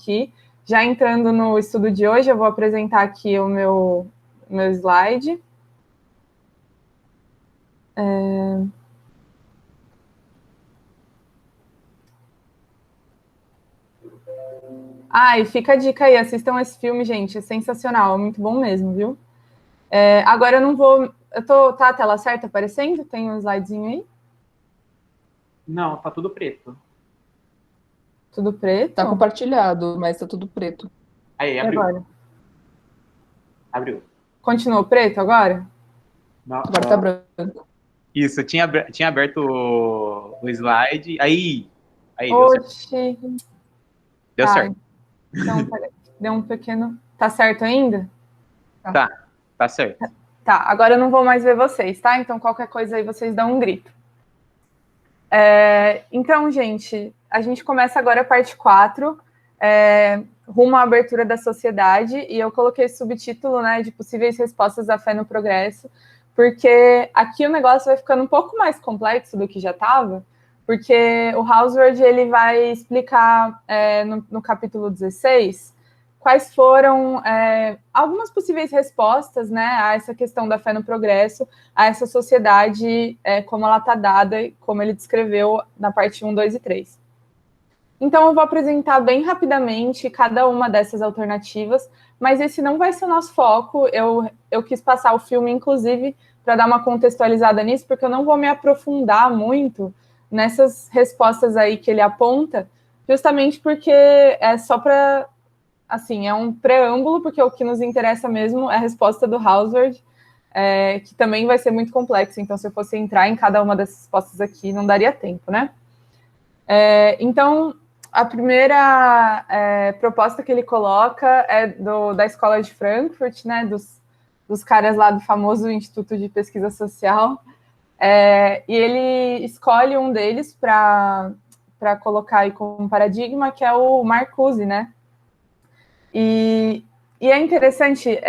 aqui. Já entrando no estudo de hoje, eu vou apresentar aqui o meu slide. E fica a dica aí, assistam esse filme, gente, é sensacional, é muito bom mesmo, viu? Agora eu não vou... Tá a tela certa aparecendo? Tem um slidezinho aí? Não, tá tudo preto. Tudo preto? Tá compartilhado, mas tá tudo preto. Aí, E abriu. agora? Abriu. Continuou preto agora? Não, Agora tá branco. Isso, tinha aberto o slide. Aí, Oxi. deu certo. Então, deu um pequeno... Tá certo ainda? Tá certo. Tá, agora eu não vou mais ver vocês, tá? Então, qualquer coisa aí, vocês dão um grito. Então, gente, a gente começa agora a parte 4, rumo à abertura da sociedade, e eu coloquei esse subtítulo, né, de possíveis respostas à fé no progresso, porque aqui o negócio vai ficando um pouco mais complexo do que já estava, porque o Hauswirth, ele vai explicar no capítulo 16 quais foram algumas possíveis respostas, né, a essa questão da fé no progresso, a essa sociedade como ela está dada, como ele descreveu na parte 1, 2 e 3. Então, eu vou apresentar bem rapidamente cada uma dessas alternativas, mas esse não vai ser o nosso foco. Eu quis passar o filme, inclusive, para dar uma contextualizada nisso, porque eu não vou me aprofundar muito nessas respostas aí que ele aponta, justamente porque é só para... Assim, é um preâmbulo, porque o que nos interessa mesmo é a resposta do Hauswirth, que também vai ser muito complexo. Então, se eu fosse entrar em cada uma dessas respostas aqui, não daria tempo, né? Então, a primeira proposta que ele coloca é da Escola de Frankfurt, né? Dos caras lá do famoso Instituto de Pesquisa Social. E ele escolhe um deles para colocar aí como paradigma, que é o Marcuse, né? E é interessante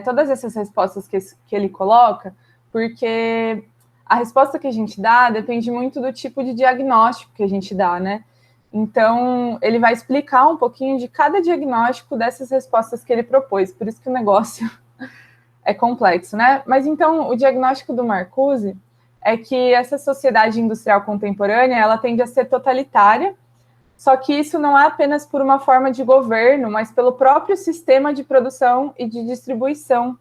todas essas respostas que ele coloca, porque a resposta que a gente dá depende muito do tipo de diagnóstico que a gente dá, né? Então, ele vai explicar um pouquinho de cada diagnóstico dessas respostas que ele propôs, por isso que o negócio é complexo, né? Mas então, o diagnóstico do Marcuse é que essa sociedade industrial contemporânea, ela tende a ser totalitária. Só que isso não é apenas por uma forma de governo, mas pelo próprio sistema de produção e de distribuição.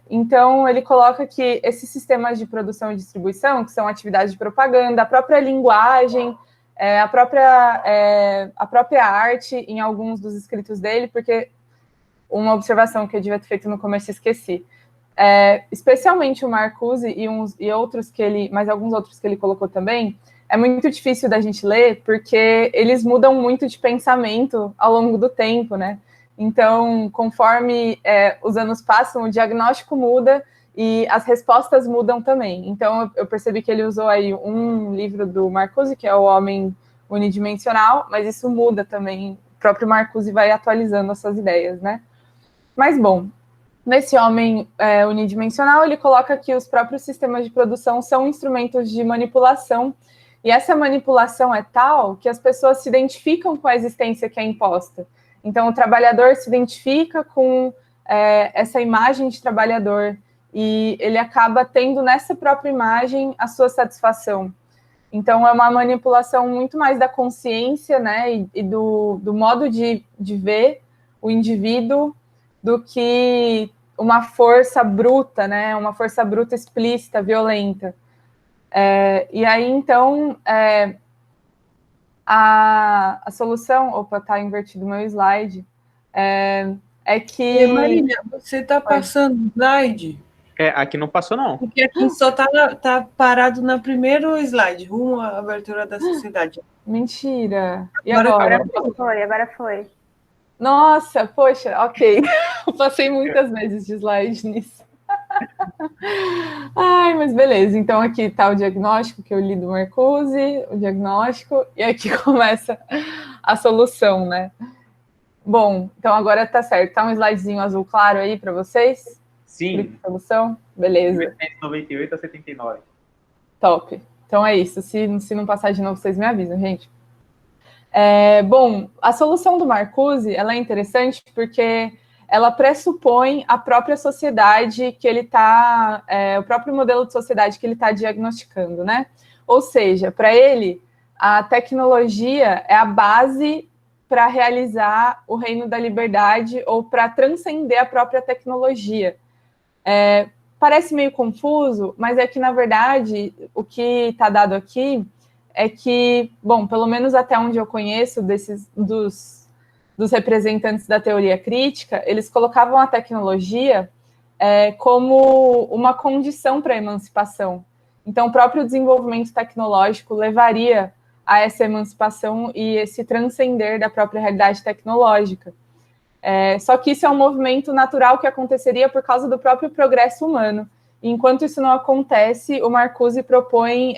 Então, ele coloca que esses sistemas de produção e distribuição, que são atividades de propaganda, a própria linguagem, a própria arte em alguns dos escritos dele, porque uma observação que eu devia ter feito no começo e esqueci. Especialmente o Marcuse e outros mas alguns outros que ele colocou também, é muito difícil da gente ler, porque eles mudam muito de pensamento ao longo do tempo, né? Então, conforme os anos passam, o diagnóstico muda e as respostas mudam também. Então, eu percebi que ele usou aí um livro do Marcuse, que é O Homem Unidimensional, mas isso muda também. O próprio Marcuse vai atualizando essas ideias, né? Mas, bom, nesse homem unidimensional, ele coloca que os próprios sistemas de produção são instrumentos de manipulação, e essa manipulação é tal que as pessoas se identificam com a existência que é imposta. Então, o trabalhador se identifica com essa imagem de trabalhador, e ele acaba tendo nessa própria imagem a sua satisfação. Então, é uma manipulação muito mais da consciência, né, e do modo de ver o indivíduo, do que uma força bruta, né? Uma força bruta explícita, violenta. E aí, então, a solução... Opa, tá invertido o meu slide. É que... Marília, você está passando o slide? Aqui não passou, não. Porque aqui só tá parado no primeiro slide, rumo à abertura da sociedade. Mentira. E agora? Agora foi. Nossa, poxa, ok. Eu passei muitas vezes de slide nisso. Ai, mas beleza. Então aqui está o diagnóstico que eu li do Marcuse, o diagnóstico, e aqui começa a solução, né? Bom, então agora tá certo. Tá um slidezinho azul claro aí para vocês? Sim. Solução? Beleza. 1898 a 79. Top. Então é isso. Se não passar de novo, vocês me avisam, gente. Bom, a solução do Marcuse, ela é interessante porque ela pressupõe a própria sociedade que ele está, o próprio modelo de sociedade que ele está diagnosticando, né? Ou seja, para ele, a tecnologia é a base para realizar o reino da liberdade ou para transcender a própria tecnologia. Parece meio confuso, mas é que, na verdade, o que está dado aqui é que, bom, pelo menos até onde eu conheço dos representantes da teoria crítica, eles colocavam a tecnologia como uma condição para a emancipação. Então, o próprio desenvolvimento tecnológico levaria a essa emancipação e esse transcender da própria realidade tecnológica. Só que isso é um movimento natural que aconteceria por causa do próprio progresso humano. E enquanto isso não acontece, o Marcuse propõe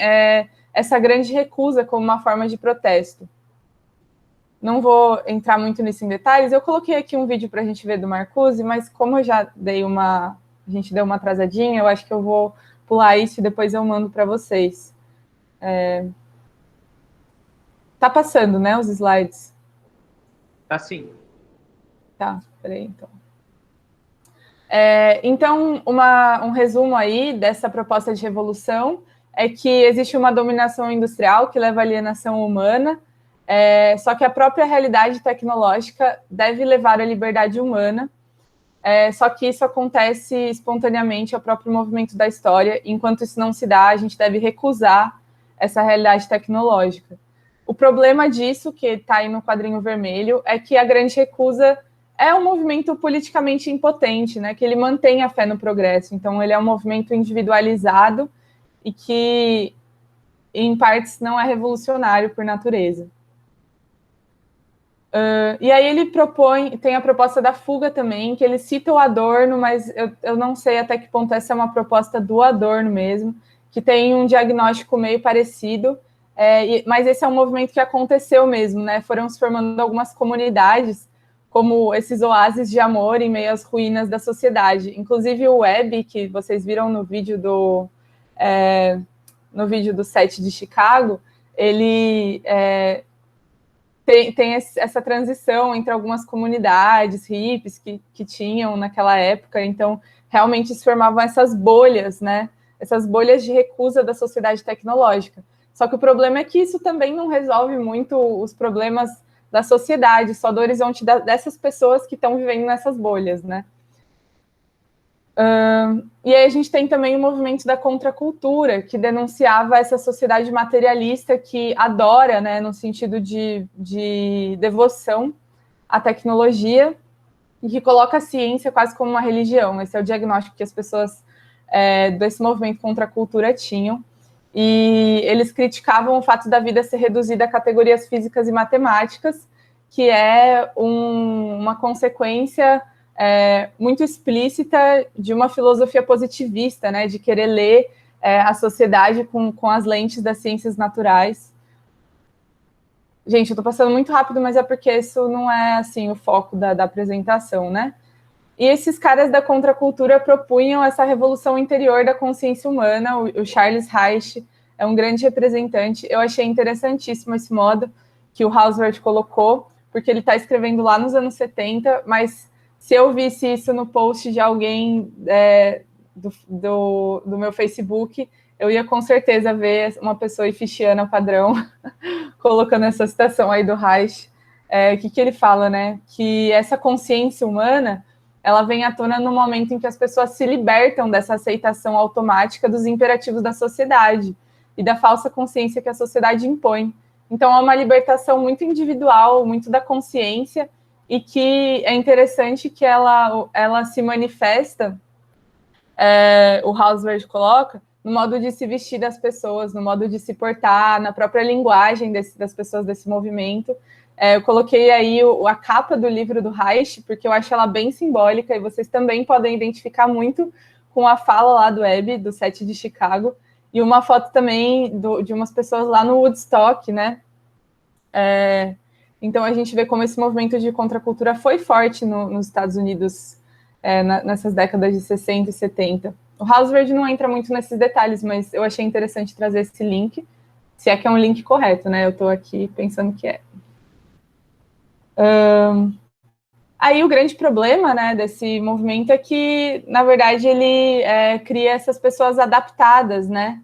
essa grande recusa como uma forma de protesto. Não vou entrar muito nisso em detalhes. Eu coloquei aqui um vídeo para a gente ver do Marcuse, mas como eu já a gente deu uma atrasadinha, eu acho que eu vou pular isso e depois eu mando para vocês. Tá passando, né, os slides? Tá sim. Tá, peraí, então. Então, um resumo aí dessa proposta de revolução é que existe uma dominação industrial que leva à alienação humana, só que a própria realidade tecnológica deve levar à liberdade humana, só que isso acontece espontaneamente ao próprio movimento da história. Enquanto isso não se dá, a gente deve recusar essa realidade tecnológica. O problema disso, que está aí no quadrinho vermelho, é que a grande recusa é um movimento politicamente impotente, né? Que ele mantém a fé no progresso. Então, ele é um movimento individualizado e que, em partes, não é revolucionário por natureza. E aí ele tem a proposta da fuga também, que ele cita o Adorno, mas eu não sei até que ponto essa é uma proposta do Adorno mesmo, que tem um diagnóstico meio parecido, mas esse é um movimento que aconteceu mesmo, né? Foram se formando algumas comunidades, como esses oásis de amor em meio às ruínas da sociedade. Inclusive o Webb, que vocês viram no vídeo do 7 de Chicago, ele tem essa transição entre algumas comunidades hippies que tinham naquela época, então realmente se formavam essas bolhas, né? Essas bolhas de recusa da sociedade tecnológica. Só que o problema é que isso também não resolve muito os problemas da sociedade, só do horizonte dessas pessoas que estão vivendo nessas bolhas, né? E aí a gente tem também o movimento da contracultura, que denunciava essa sociedade materialista que adora, né, no sentido de devoção à tecnologia, e que coloca a ciência quase como uma religião. Esse é o diagnóstico que as pessoas desse movimento contra a cultura tinham. E eles criticavam o fato da vida ser reduzida a categorias físicas e matemáticas, que é uma consequência muito explícita de uma filosofia positivista, né, de querer ler a sociedade com as lentes das ciências naturais. Gente, eu estou passando muito rápido, mas é porque isso não é assim o foco da apresentação, né? E esses caras da contracultura propunham essa revolução interior da consciência humana. O Charles Reich é um grande representante. Eu achei interessantíssimo esse modo que o Hauswirth colocou, porque ele está escrevendo lá nos anos 70, mas se eu visse isso no post de alguém do meu Facebook, eu ia com certeza ver uma pessoa ifichiana padrão colocando essa citação aí do Reich. Que ele fala, né? Que essa consciência humana, ela vem à tona no momento em que as pessoas se libertam dessa aceitação automática dos imperativos da sociedade e da falsa consciência que a sociedade impõe. Então, é uma libertação muito individual, muito da consciência, e que é interessante que ela se manifesta, o Hauswirth coloca, no modo de se vestir das pessoas, no modo de se portar, na própria linguagem das pessoas desse movimento. Eu coloquei aí a capa do livro do Reich, porque eu acho ela bem simbólica, e vocês também podem identificar muito com a fala lá do Webb, do 7 de Chicago, e uma foto também de umas pessoas lá no Woodstock, né? Então a gente vê como esse movimento de contracultura foi forte nos Estados Unidos nessas décadas de 60 e 70. O Hauswirth não entra muito nesses detalhes, mas eu achei interessante trazer esse link, se é que é um link correto, né? Eu estou aqui pensando que é. Aí o grande problema, né, desse movimento é que, na verdade, ele cria essas pessoas adaptadas, né?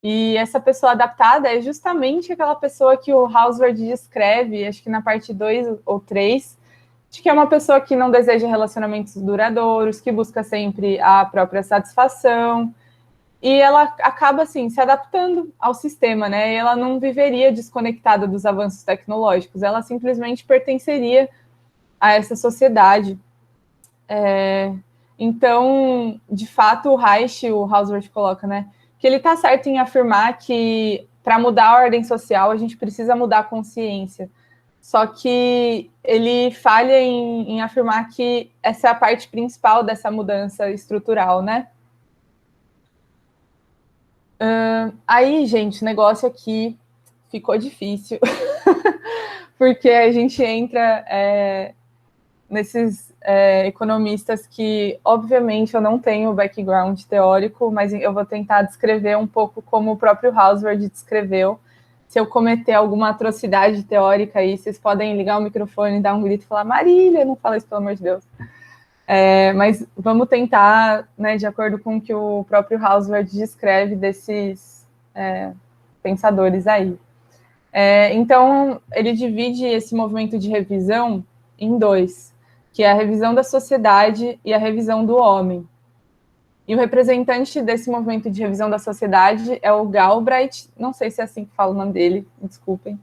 E essa pessoa adaptada é justamente aquela pessoa que o Hauswirth descreve, acho que na parte 2 ou 3, de que é uma pessoa que não deseja relacionamentos duradouros, que busca sempre a própria satisfação, e ela acaba, assim, se adaptando ao sistema, né? E ela não viveria desconectada dos avanços tecnológicos, ela simplesmente pertenceria a essa sociedade. Então, de fato, o Reich, o Hauswirth coloca, né, que ele está certo em afirmar que para mudar a ordem social a gente precisa mudar a consciência. Só que ele falha em afirmar que essa é a parte principal dessa mudança estrutural, né? Aí, gente, o negócio aqui ficou difícil, porque a gente entra nesses economistas que, obviamente, eu não tenho background teórico, mas eu vou tentar descrever um pouco como o próprio Hauswirth descreveu. Se eu cometer alguma atrocidade teórica aí, vocês podem ligar o microfone, dar um grito e falar: Marília, não fala isso, pelo amor de Deus. Mas vamos tentar, né, de acordo com o que o próprio Hauswirth descreve desses pensadores aí. Então, ele divide esse movimento de revisão em dois, que é a revisão da sociedade e a revisão do homem. E o representante desse movimento de revisão da sociedade é o Galbraith, não sei se é assim que fala o nome dele, desculpem,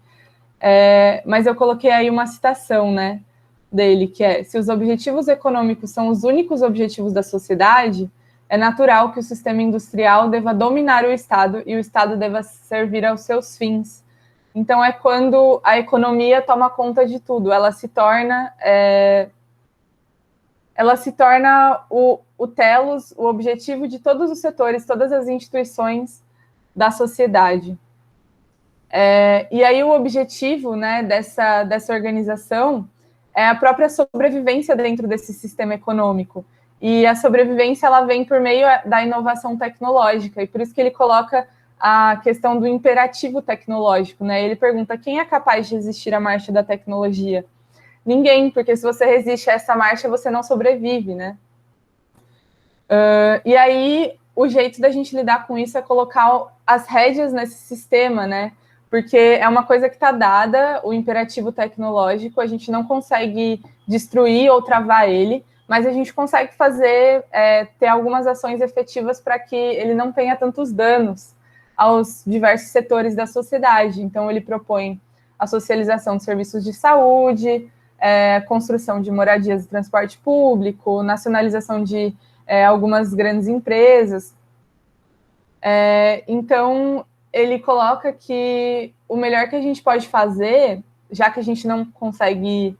mas eu coloquei aí uma citação, né, dele, que é: se os objetivos econômicos são os únicos objetivos da sociedade, é natural que o sistema industrial deva dominar o Estado e o Estado deva servir aos seus fins. Então, é quando a economia toma conta de tudo, ela se torna o telos, o objetivo de todos os setores, todas as instituições da sociedade. E aí o objetivo, né, dessa organização é a própria sobrevivência dentro desse sistema econômico. E a sobrevivência, ela vem por meio da inovação tecnológica, e por isso que ele coloca a questão do imperativo tecnológico, né? Ele pergunta: quem é capaz de resistir à marcha da tecnologia? Ninguém, porque se você resiste a essa marcha, você não sobrevive, né? E aí, o jeito da gente lidar com isso é colocar as rédeas nesse sistema, né? Porque é uma coisa que está dada, o imperativo tecnológico, a gente não consegue destruir ou travar ele, mas a gente consegue fazer, ter algumas ações efetivas para que ele não tenha tantos danos aos diversos setores da sociedade. Então, ele propõe a socialização de serviços de saúde, construção de moradias e transporte público, nacionalização de algumas grandes empresas. Então, ele coloca que o melhor que a gente pode fazer, já que a gente não consegue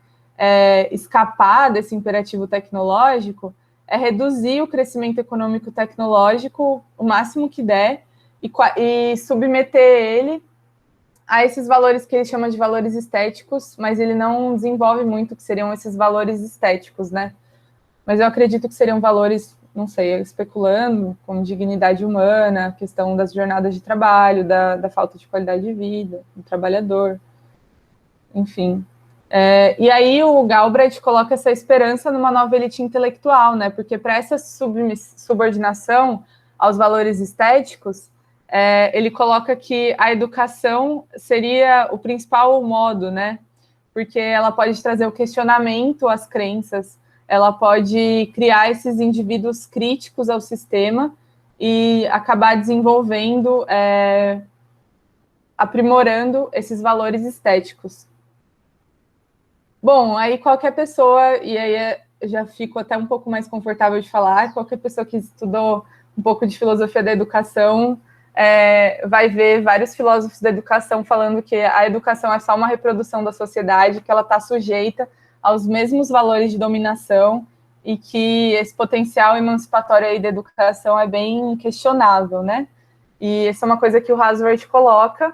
escapar desse imperativo tecnológico, é reduzir o crescimento econômico tecnológico o máximo que der e submeter ele a esses valores que ele chama de valores estéticos, mas ele não desenvolve muito o que seriam esses valores estéticos, né? Mas eu acredito que seriam valores, não sei, especulando, como dignidade humana, questão das jornadas de trabalho, da falta de qualidade de vida do trabalhador, enfim. E aí o Galbraith coloca essa esperança numa nova elite intelectual, né? Porque para essa subordinação aos valores estéticos, ele coloca que a educação seria o principal modo, né? Porque ela pode trazer o questionamento às crenças, ela pode criar esses indivíduos críticos ao sistema e acabar desenvolvendo, aprimorando esses valores estéticos. Bom, aí qualquer pessoa, e aí eu já fico até um pouco mais confortável de falar, qualquer pessoa que estudou um pouco de filosofia da educação vai ver vários filósofos da educação falando que a educação é só uma reprodução da sociedade, que ela está sujeita aos mesmos valores de dominação e que esse potencial emancipatório aí da educação é bem questionável, né? E essa é uma coisa que o Hauswirth coloca,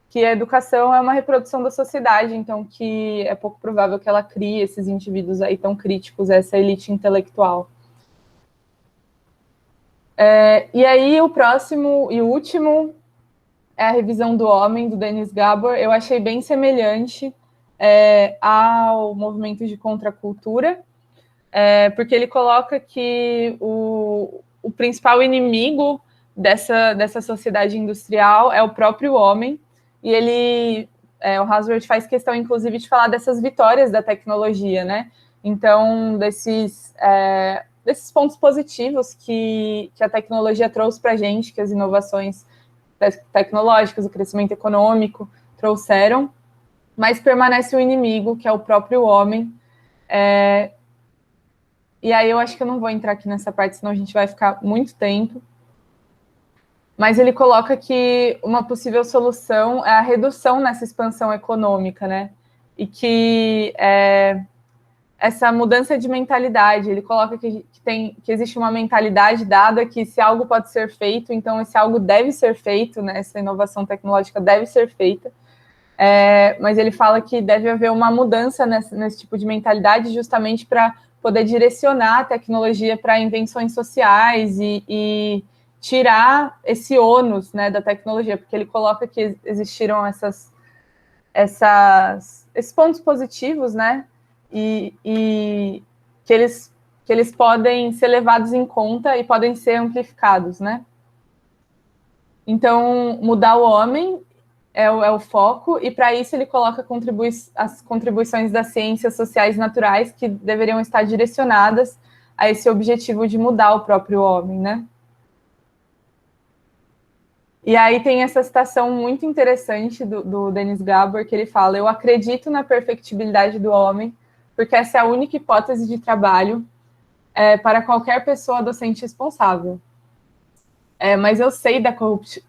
que a educação é uma reprodução da sociedade, então que é pouco provável que ela crie esses indivíduos aí tão críticos a essa elite intelectual. E aí o próximo e último é a revisão do homem, do Denis Gabor. Eu achei bem semelhante ao movimento de contracultura, porque ele coloca que o principal inimigo dessa sociedade industrial é o próprio homem, e o Hazlitt faz questão, inclusive, de falar dessas vitórias da tecnologia, né? Então, desses pontos positivos que a tecnologia trouxe para a gente, que as inovações tecnológicas, o crescimento econômico trouxeram, mas permanece o inimigo, que é o próprio homem. E aí eu acho que eu não vou entrar aqui nessa parte, senão a gente vai ficar muito tempo. Mas ele coloca que uma possível solução é a redução nessa expansão econômica, né? E que essa mudança de mentalidade, ele coloca que existe uma mentalidade dada que se algo pode ser feito, então esse algo deve ser feito, né? Essa inovação tecnológica deve ser feita. Mas ele fala que deve haver uma mudança nesse tipo de mentalidade justamente para poder direcionar a tecnologia para invenções sociais e tirar esse ônus, né, da tecnologia, porque ele coloca que existiram esses pontos positivos, né, e que eles podem ser levados em conta e podem ser amplificados, né. Então, mudar o homem é o foco, e para isso ele coloca as contribuições das ciências sociais naturais que deveriam estar direcionadas a esse objetivo de mudar o próprio homem, né? E aí tem essa citação muito interessante do Denis Gabor, que ele fala: eu acredito na perfectibilidade do homem, porque essa é a única hipótese de trabalho para qualquer pessoa docente responsável. Mas eu sei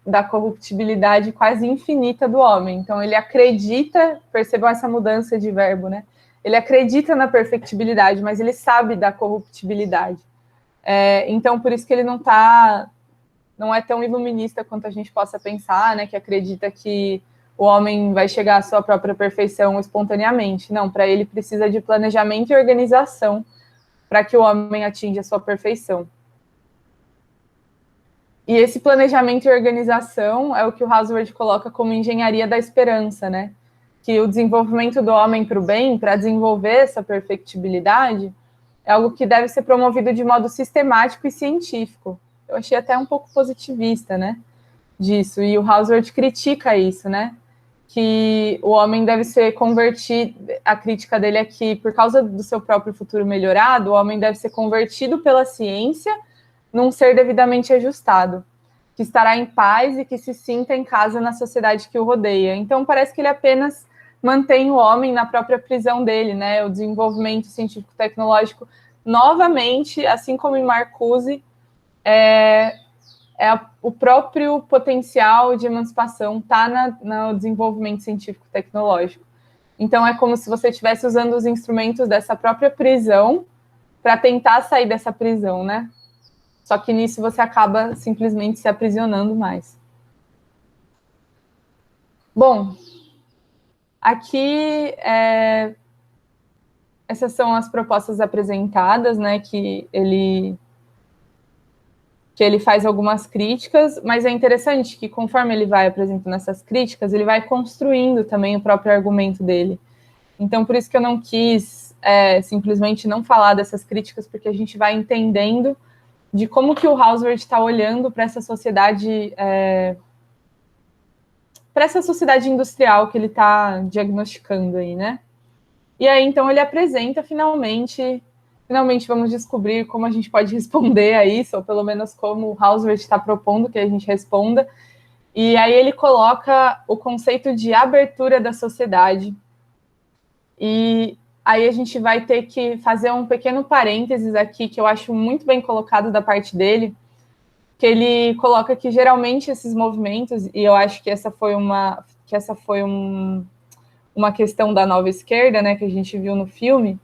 da corruptibilidade quase infinita do homem. Então, ele acredita, percebam essa mudança de verbo, né? Ele acredita na perfectibilidade, mas ele sabe da corruptibilidade. Então, por isso que ele não é tão iluminista quanto a gente possa pensar, né? Que acredita que o homem vai chegar à sua própria perfeição espontaneamente. Não, para ele precisa de planejamento e organização para que o homem atinja a sua perfeição. E esse planejamento e organização é o que o Hazlitt coloca como engenharia da esperança, né? Que o desenvolvimento do homem para o bem, para desenvolver essa perfectibilidade, é algo que deve ser promovido de modo sistemático e científico. Eu achei até um pouco positivista, né? Disso. E o Hazlitt critica isso, né? Que o homem deve ser convertido. A crítica dele é que, por causa do seu próprio futuro melhorado, o homem deve ser convertido pela ciência num ser devidamente ajustado, que estará em paz e que se sinta em casa na sociedade que o rodeia. Então, parece que ele apenas mantém o homem na própria prisão dele, né? O desenvolvimento científico-tecnológico, novamente, assim como em Marcuse, o próprio potencial de emancipação está no desenvolvimento científico-tecnológico. Então, é como se você estivesse usando os instrumentos dessa própria prisão para tentar sair dessa prisão, né? Só que nisso você acaba simplesmente se aprisionando mais. Bom, aqui essas são as propostas apresentadas, né, que ele faz algumas críticas, mas é interessante que conforme ele vai apresentando essas críticas, ele vai construindo também o próprio argumento dele. Então, por isso que eu não quis simplesmente não falar dessas críticas, porque a gente vai entendendo de como que o Hazlitt está olhando para essa sociedade, industrial que ele está diagnosticando aí, né? E aí, então, ele apresenta, finalmente vamos descobrir como a gente pode responder a isso, ou pelo menos como o Hazlitt está propondo que a gente responda. E aí ele coloca o conceito de abertura da sociedade. E aí a gente vai ter que fazer um pequeno parênteses aqui, que eu acho muito bem colocado da parte dele, que ele coloca que geralmente esses movimentos, e eu acho que essa foi uma questão da nova esquerda, né, que a gente viu no filme,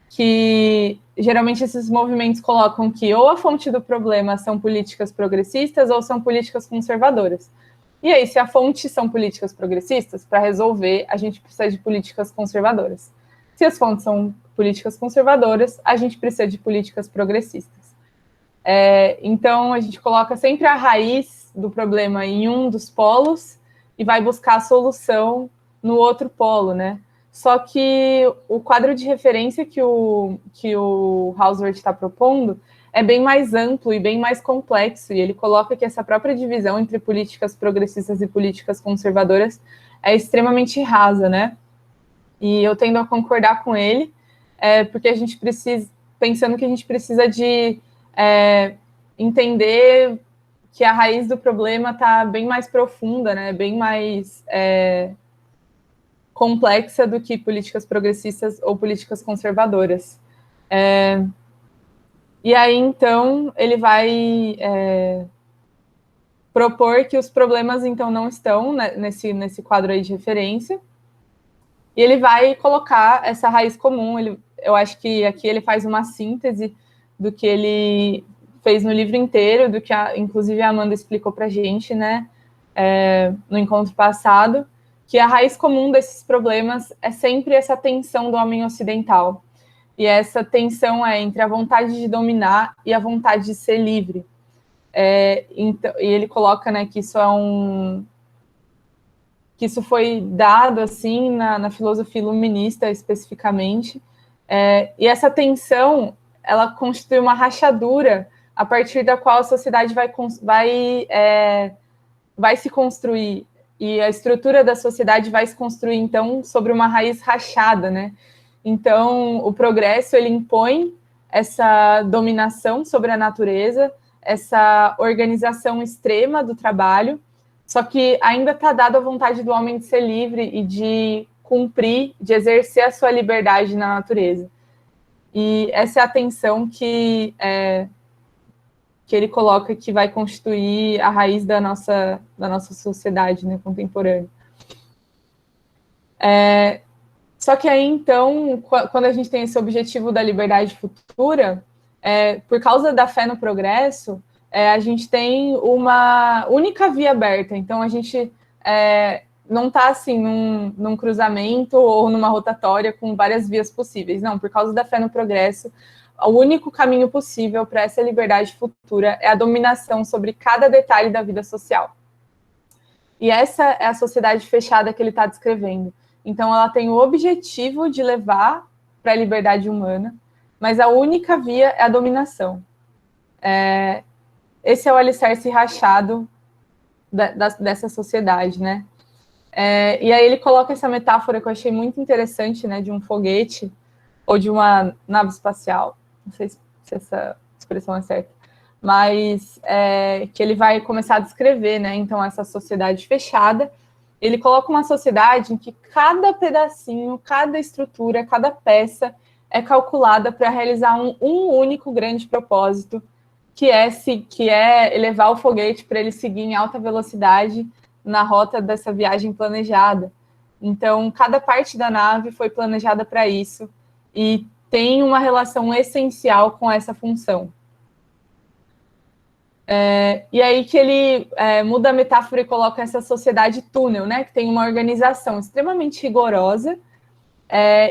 que geralmente esses movimentos colocam que ou a fonte do problema são políticas progressistas ou são políticas conservadoras. E aí, se a fonte são políticas progressistas, para resolver, a gente precisa de políticas conservadoras. Se as fontes são políticas conservadoras, a gente precisa de políticas progressistas. Então, a gente coloca sempre a raiz do problema em um dos polos e vai buscar a solução no outro polo, né? só que o quadro de referência que o Hauswirth está propondo é bem mais amplo e bem mais complexo, e ele coloca que essa própria divisão entre políticas progressistas e políticas conservadoras é extremamente rasa, né? E eu tendo a concordar com ele, porque a gente precisa, pensando que a gente precisa de entender que a raiz do problema está bem mais profunda, né? Bem mais complexa do que políticas progressistas ou políticas conservadoras. E aí, então, ele vai propor que os problemas, então, não estão nesse quadro aí de referência, e ele vai colocar essa raiz comum. Eu acho que aqui ele faz uma síntese do que ele fez no livro inteiro, do que, inclusive, a Amanda explicou para a gente, né, no encontro passado, que a raiz comum desses problemas é sempre essa tensão do homem ocidental. E essa tensão é entre a vontade de dominar e a vontade de ser livre. Então, e ele coloca, né, que isso foi dado assim na filosofia iluminista especificamente. E essa tensão, ela constitui uma rachadura a partir da qual a sociedade vai se construir. E a estrutura da sociedade vai se construir, então, sobre uma raiz rachada, né? Então, o progresso, ele impõe essa dominação sobre a natureza, essa organização extrema do trabalho, só que ainda está dado a vontade do homem de ser livre e de cumprir, de exercer a sua liberdade na natureza. E essa é a tensão que ele coloca que vai constituir a raiz da nossa sociedade, né, contemporânea. Só que aí, então, quando a gente tem esse objetivo da liberdade futura, por causa da fé no progresso, a gente tem uma única via aberta. Então, a gente não está, assim, num cruzamento ou numa rotatória com várias vias possíveis. Não, por causa da fé no progresso, o único caminho possível para essa liberdade futura é a dominação sobre cada detalhe da vida social. E essa é a sociedade fechada que ele está descrevendo. Então, ela tem o objetivo de levar para a liberdade humana, mas a única via é a dominação. Esse é o alicerce rachado dessa sociedade, né? E aí ele coloca essa metáfora que eu achei muito interessante, né, de um foguete ou de uma nave espacial, não sei se essa expressão é certa, mas que ele vai começar a descrever, né, então, essa sociedade fechada. Ele coloca uma sociedade em que cada pedacinho, cada estrutura, cada peça é calculada para realizar um único grande propósito, que é elevar o foguete para ele seguir em alta velocidade na rota dessa viagem planejada. Então, cada parte da nave foi planejada para isso e tem uma relação essencial com essa função. E aí que ele muda a metáfora e coloca essa sociedade túnel, né, que tem uma organização extremamente rigorosa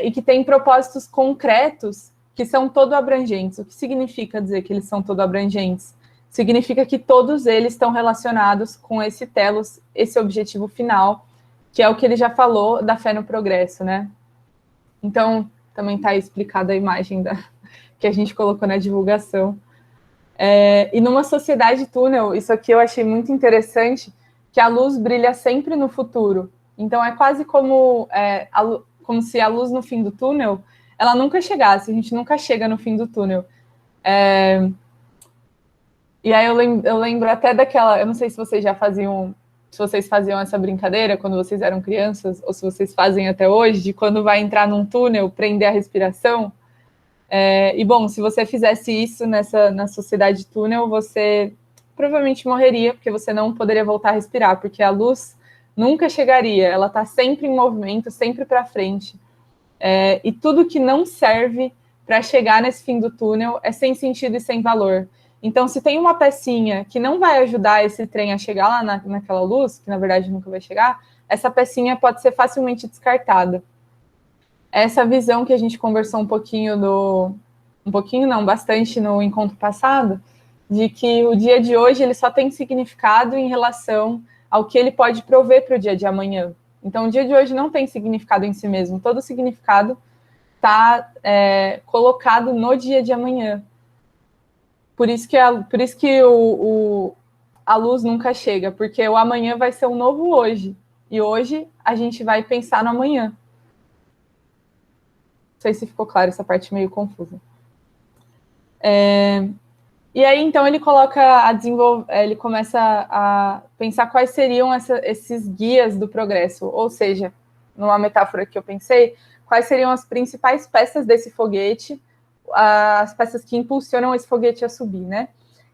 e que tem propósitos concretos que são todo abrangentes. O que significa dizer que eles são todo abrangentes? Significa que todos eles estão relacionados com esse telos, esse objetivo final, que é o que ele já falou da fé no progresso, né? Então, também está explicada a imagem que a gente colocou na divulgação. E numa sociedade túnel, isso aqui eu achei muito interessante, que a luz brilha sempre no futuro. Então, é quase como se a luz no fim do túnel, ela nunca chegasse, a gente nunca chega no fim do túnel. E aí eu lembro até daquela, eu não sei se vocês faziam essa brincadeira quando vocês eram crianças, ou se vocês fazem até hoje, de quando vai entrar num túnel, prender a respiração. E, bom, se você fizesse isso na sociedade túnel, você provavelmente morreria, porque você não poderia voltar a respirar, porque a luz nunca chegaria, ela está sempre em movimento, sempre para frente. E tudo que não serve para chegar nesse fim do túnel é sem sentido e sem valor. Então, se tem uma pecinha que não vai ajudar esse trem a chegar lá naquela luz, que na verdade nunca vai chegar, essa pecinha pode ser facilmente descartada. Essa visão que a gente conversou bastante no encontro passado, de que o dia de hoje ele só tem significado em relação ao que ele pode prover para o dia de amanhã. Então, o dia de hoje não tem significado em si mesmo. Todo significado está colocado no dia de amanhã. Por isso que a luz nunca chega, porque o amanhã vai ser um novo hoje. E hoje a gente vai pensar no amanhã. Não sei se ficou claro, essa parte meio confusa. E aí, então, ele ele começa a pensar quais seriam esses guias do progresso. Ou seja, numa metáfora que eu pensei, quais seriam as principais peças desse foguete, as peças que impulsionam esse foguete a subir, né?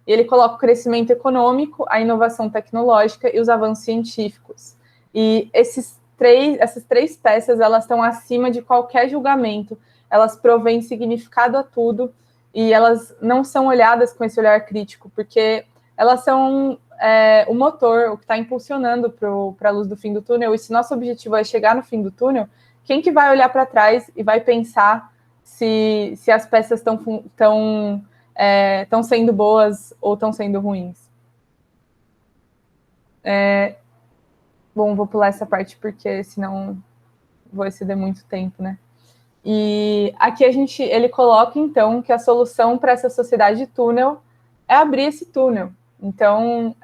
E ele coloca o crescimento econômico, a inovação tecnológica e os avanços científicos. E essas três peças, elas estão acima de qualquer julgamento, elas provêm significado a tudo, e elas não são olhadas com esse olhar crítico, porque elas são o motor, o que está impulsionando para a luz do fim do túnel, e se nosso objetivo é chegar no fim do túnel, quem que vai olhar para trás e vai pensar se as peças estão sendo boas ou estão sendo ruins? Bom, vou pular essa parte, porque senão vou exceder muito tempo, né? E aqui ele coloca, então, que a solução para essa sociedade de túnel é abrir esse túnel. Então,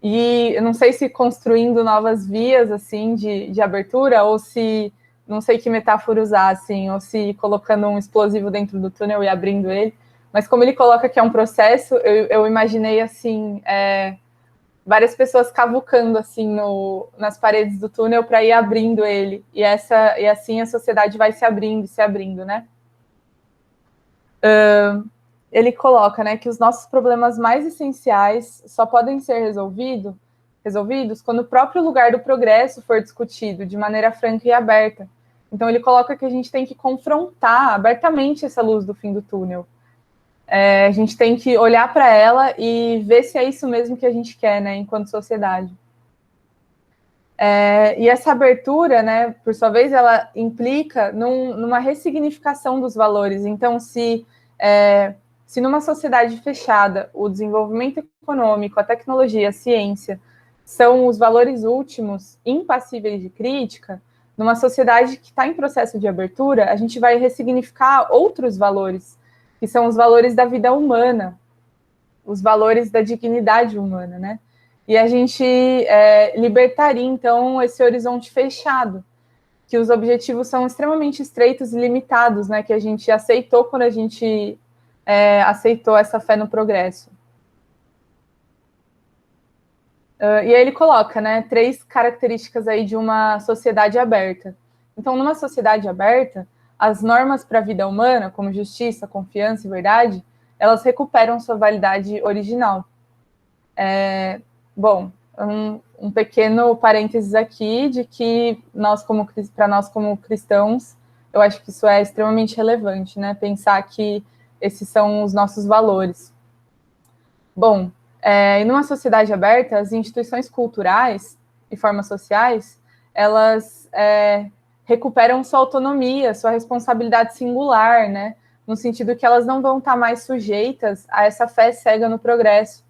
e eu não sei se construindo novas vias, assim, de abertura, ou se, não sei que metáfora usar, assim, ou se colocando um explosivo dentro do túnel e abrindo ele, mas como ele coloca que é um processo, eu imaginei, assim, várias pessoas cavucando assim nas paredes do túnel para ir abrindo ele, e assim a sociedade vai se abrindo, né? Ele coloca, né, que os nossos problemas mais essenciais só podem ser resolvidos quando o próprio lugar do progresso for discutido de maneira franca e aberta. Então ele coloca que a gente tem que confrontar abertamente essa luz do fim do túnel. A gente tem que olhar para ela e ver se é isso mesmo que a gente quer, né, enquanto sociedade. E essa abertura, né, por sua vez, ela implica numa ressignificação dos valores. Então, se numa sociedade fechada o desenvolvimento econômico, a tecnologia, a ciência são os valores últimos, impassíveis de crítica, numa sociedade que está em processo de abertura, a gente vai ressignificar outros valores, que são os valores da vida humana, os valores da dignidade humana, né? E a gente libertaria, então, esse horizonte fechado, que os objetivos são extremamente estreitos e limitados, né? Que a gente aceitou quando a gente aceitou essa fé no progresso. E aí ele coloca, né, 3 características aí de uma sociedade aberta. Então, numa sociedade aberta, as normas para a vida humana, como justiça, confiança e verdade, elas recuperam sua validade original. Bom, um pequeno parênteses aqui de que para nós como cristãos, eu acho que isso é extremamente relevante, né? Pensar que esses são os nossos valores. Bom, e numa sociedade aberta, as instituições culturais e formas sociais, elas recuperam sua autonomia, sua responsabilidade singular, né? No sentido que elas não vão estar mais sujeitas a essa fé cega no progresso.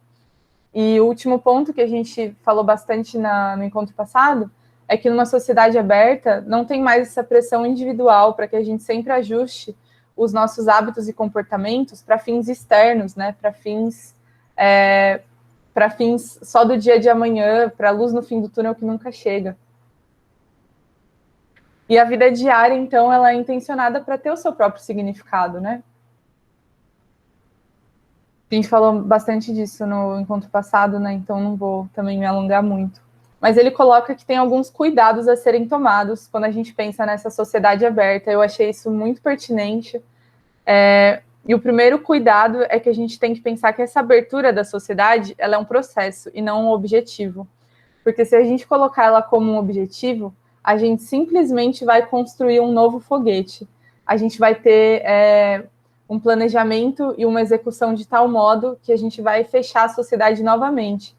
E o último ponto que a gente falou bastante no encontro passado é que numa sociedade aberta não tem mais essa pressão individual para que a gente sempre ajuste os nossos hábitos e comportamentos para fins externos, né? Para fins só do dia de amanhã, para a luz no fim do túnel que nunca chega. E a vida diária, então, ela é intencionada para ter o seu próprio significado, né? A gente falou bastante disso no encontro passado, né? Então não vou também me alongar muito. Mas ele coloca que tem alguns cuidados a serem tomados quando a gente pensa nessa sociedade aberta. Eu achei isso muito pertinente. E o primeiro cuidado é que a gente tem que pensar que essa abertura da sociedade, ela é um processo e não um objetivo. Porque se a gente colocar ela como um objetivo, a gente simplesmente vai construir um novo foguete. A gente vai ter um planejamento e uma execução de tal modo que a gente vai fechar a sociedade novamente.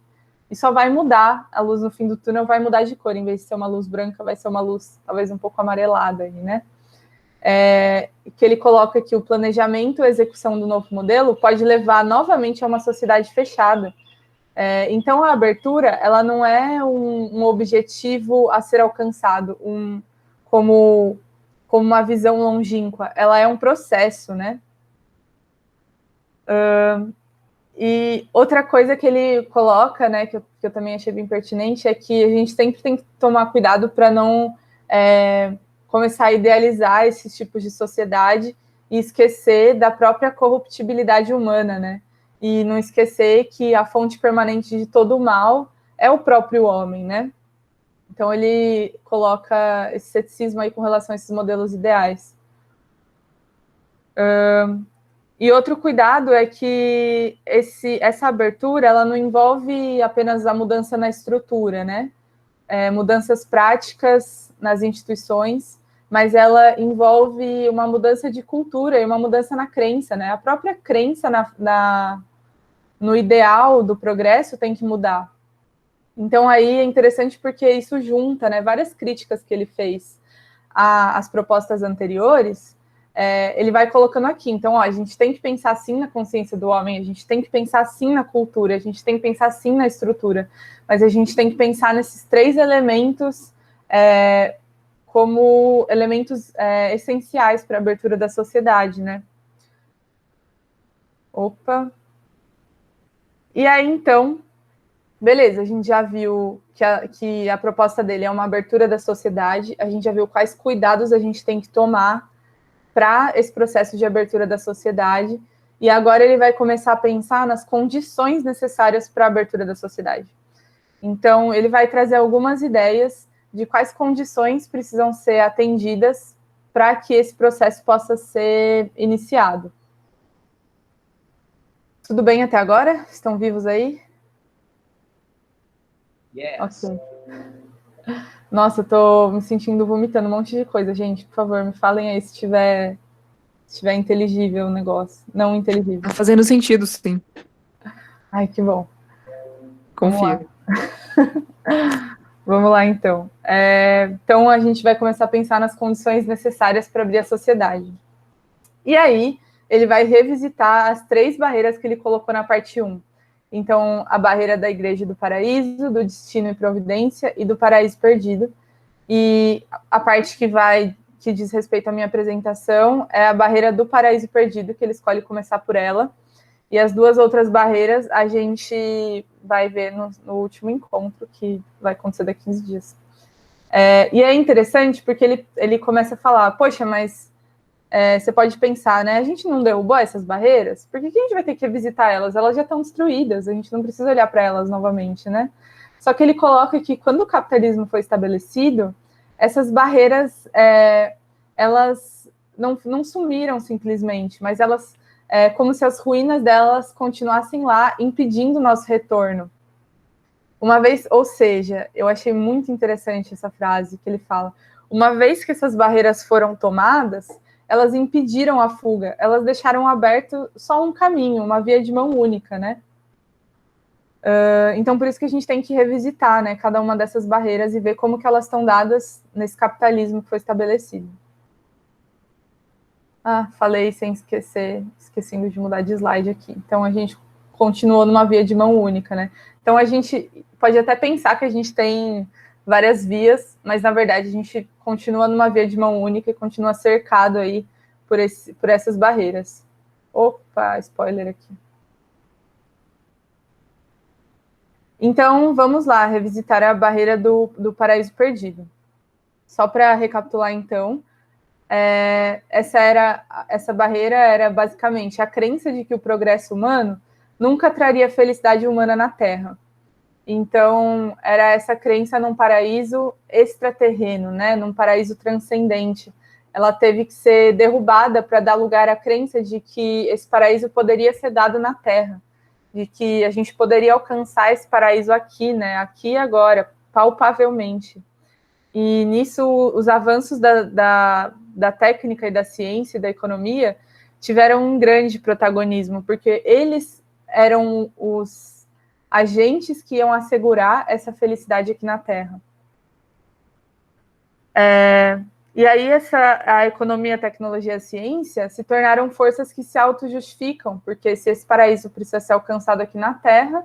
E só vai mudar, a luz no fim do túnel vai mudar de cor. Em vez de ser uma luz branca, vai ser uma luz talvez um pouco amarelada aí, né? Que ele coloca que o planejamento e a execução do novo modelo pode levar novamente a uma sociedade fechada. Então, a abertura, ela não é um objetivo a ser alcançado, como uma visão longínqua, ela é um processo, né? E outra coisa que ele coloca, né, que eu também achei bem pertinente, é que a gente sempre tem que tomar cuidado para não começar a idealizar esses tipos de sociedade e esquecer da própria corruptibilidade humana, né? E não esquecer que a fonte permanente de todo o mal é o próprio homem, né? Então ele coloca esse ceticismo aí com relação a esses modelos ideais. E outro cuidado é que essa abertura, ela não envolve apenas a mudança na estrutura, né? Mudanças práticas nas instituições, mas ela envolve uma mudança de cultura e uma mudança na crença, né? A própria crença no ideal do progresso tem que mudar. Então, aí é interessante porque isso junta, né, várias críticas que ele fez às propostas anteriores, ele vai colocando aqui. Então, a gente tem que pensar assim na consciência do homem, a gente tem que pensar assim na cultura, a gente tem que pensar assim na estrutura, mas a gente tem que pensar nesses 3 elementos como elementos essenciais para a abertura da sociedade, né? Opa! E aí, então, beleza, a gente já viu que a proposta dele é uma abertura da sociedade, a gente já viu quais cuidados a gente tem que tomar para esse processo de abertura da sociedade, e agora ele vai começar a pensar nas condições necessárias para a abertura da sociedade. Então, ele vai trazer algumas ideias de quais condições precisam ser atendidas para que esse processo possa ser iniciado. Tudo bem até agora? Estão vivos aí? Yes. Ok. Nossa, eu tô me sentindo vomitando um monte de coisa, gente. Por favor, me falem aí se tiver inteligível o negócio. Não inteligível. Tá fazendo sentido, sim. Ai, que bom. Confia. Vamos lá, então. Então, a gente vai começar a pensar nas condições necessárias para abrir a sociedade. E aí, ele vai revisitar as 3 barreiras que ele colocou na parte 1. Então, a barreira da Igreja do Paraíso, do Destino e Providência e do Paraíso Perdido. E a parte que diz respeito à minha apresentação é a barreira do Paraíso Perdido, que ele escolhe começar por ela. E as 2 outras barreiras a gente vai ver no último encontro, que vai acontecer daqui a 15 dias. E é interessante porque ele começa a falar, poxa, mas você pode pensar, né? A gente não derrubou essas barreiras? Por que a gente vai ter que revisitar elas? Elas já estão destruídas, a gente não precisa olhar para elas novamente, né? Só que ele coloca que quando o capitalismo foi estabelecido, essas barreiras, elas não sumiram simplesmente, mas elas, como se as ruínas delas continuassem lá, impedindo o nosso retorno. Ou seja, eu achei muito interessante essa frase que ele fala, uma vez que essas barreiras foram tomadas, elas impediram a fuga, elas deixaram aberto só um caminho, uma via de mão única, né? Então, por isso que a gente tem que revisitar, né, cada uma dessas barreiras e ver como que elas estão dadas nesse capitalismo que foi estabelecido. Falei sem esquecendo de mudar de slide aqui. Então, a gente continuou numa via de mão única, né? Então, a gente pode até pensar que a gente tem várias vias, mas, na verdade, a gente continua numa via de mão única e continua cercado aí por essas barreiras. Opa, spoiler aqui. Então, vamos lá, revisitar a barreira do Paraíso Perdido. Só para recapitular, então, essa barreira era basicamente a crença de que o progresso humano nunca traria felicidade humana na Terra. Então, era essa crença num paraíso extraterreno, né? Num paraíso transcendente. Ela teve que ser derrubada para dar lugar à crença de que esse paraíso poderia ser dado na Terra, de que a gente poderia alcançar esse paraíso aqui, né? Aqui e agora, palpavelmente. E nisso, os avanços da técnica e da ciência e da economia tiveram um grande protagonismo, porque eles eram os agentes que iam assegurar essa felicidade aqui na Terra. E aí a economia, a tecnologia e a ciência se tornaram forças que se auto-justificam, porque se esse paraíso precisa ser alcançado aqui na Terra,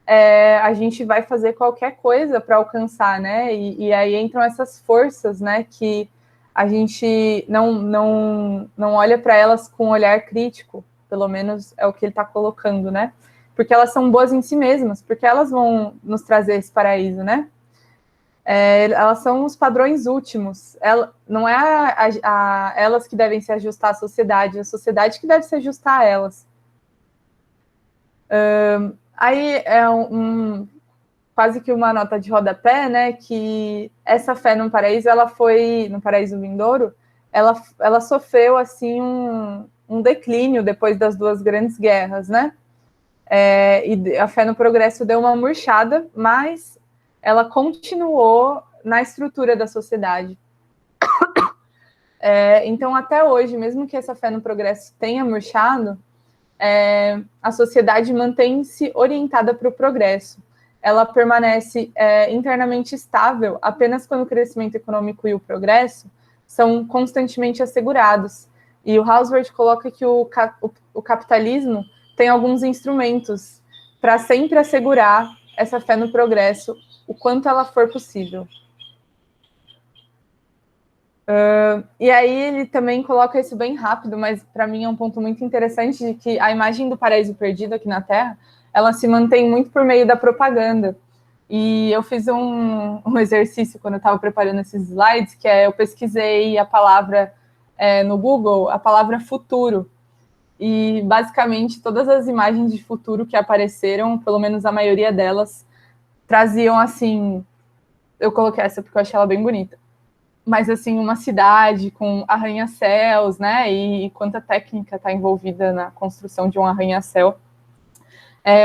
a gente vai fazer qualquer coisa para alcançar, né? E aí entram essas forças, né? Que a gente não olha para elas com um olhar crítico, pelo menos é o que ele está colocando, né? Porque elas são boas em si mesmas, porque elas vão nos trazer esse paraíso, né? Elas são os padrões últimos. Não é elas que devem se ajustar à sociedade, é a sociedade que deve se ajustar a elas. Aí quase que uma nota de rodapé, né? Que essa fé no paraíso, ela foi no paraíso vindouro, ela sofreu assim um declínio depois das duas grandes guerras, né? E a fé no progresso deu uma murchada, mas ela continuou na estrutura da sociedade. Então, até hoje, mesmo que essa fé no progresso tenha murchado, a sociedade mantém-se orientada para o progresso. Ela permanece internamente estável apenas quando o crescimento econômico e o progresso são constantemente assegurados. E o Hauswirth coloca que o capitalismo tem alguns instrumentos para sempre assegurar essa fé no progresso, o quanto ela for possível. E aí ele também coloca isso bem rápido, mas para mim é um ponto muito interessante de que a imagem do paraíso perdido aqui na Terra, ela se mantém muito por meio da propaganda. E eu fiz um exercício quando eu estava preparando esses slides, que eu pesquisei a palavra no Google, a palavra futuro. E basicamente todas as imagens de futuro que apareceram, pelo menos a maioria delas, traziam assim, eu coloquei essa porque eu achei ela bem bonita, mas assim, uma cidade com arranha-céus, né, e quanta técnica está envolvida na construção de um arranha-céu,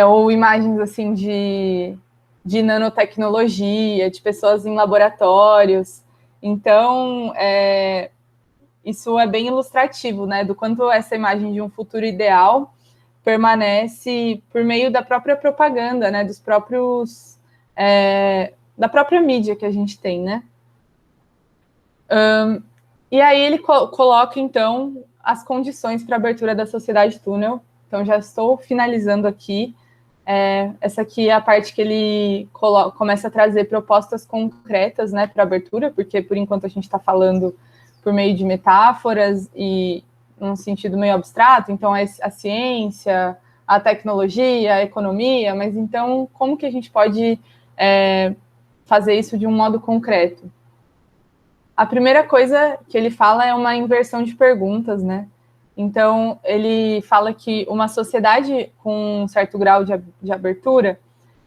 ou imagens assim de nanotecnologia, de pessoas em laboratórios. Então, isso é bem ilustrativo, né, do quanto essa imagem de um futuro ideal permanece por meio da própria propaganda, né, dos próprios da própria mídia que a gente tem, né. E aí ele coloca, então, as condições para a abertura da sociedade túnel. Então, já estou finalizando aqui. Essa aqui é a parte que ele começa a trazer propostas concretas, né, para a abertura, porque, por enquanto, a gente está falando por meio de metáforas e num sentido meio abstrato. Então, a ciência, a tecnologia, a economia, mas, então, como que a gente pode fazer isso de um modo concreto? A primeira coisa que ele fala é uma inversão de perguntas, né? Então, ele fala que uma sociedade com um certo grau de abertura,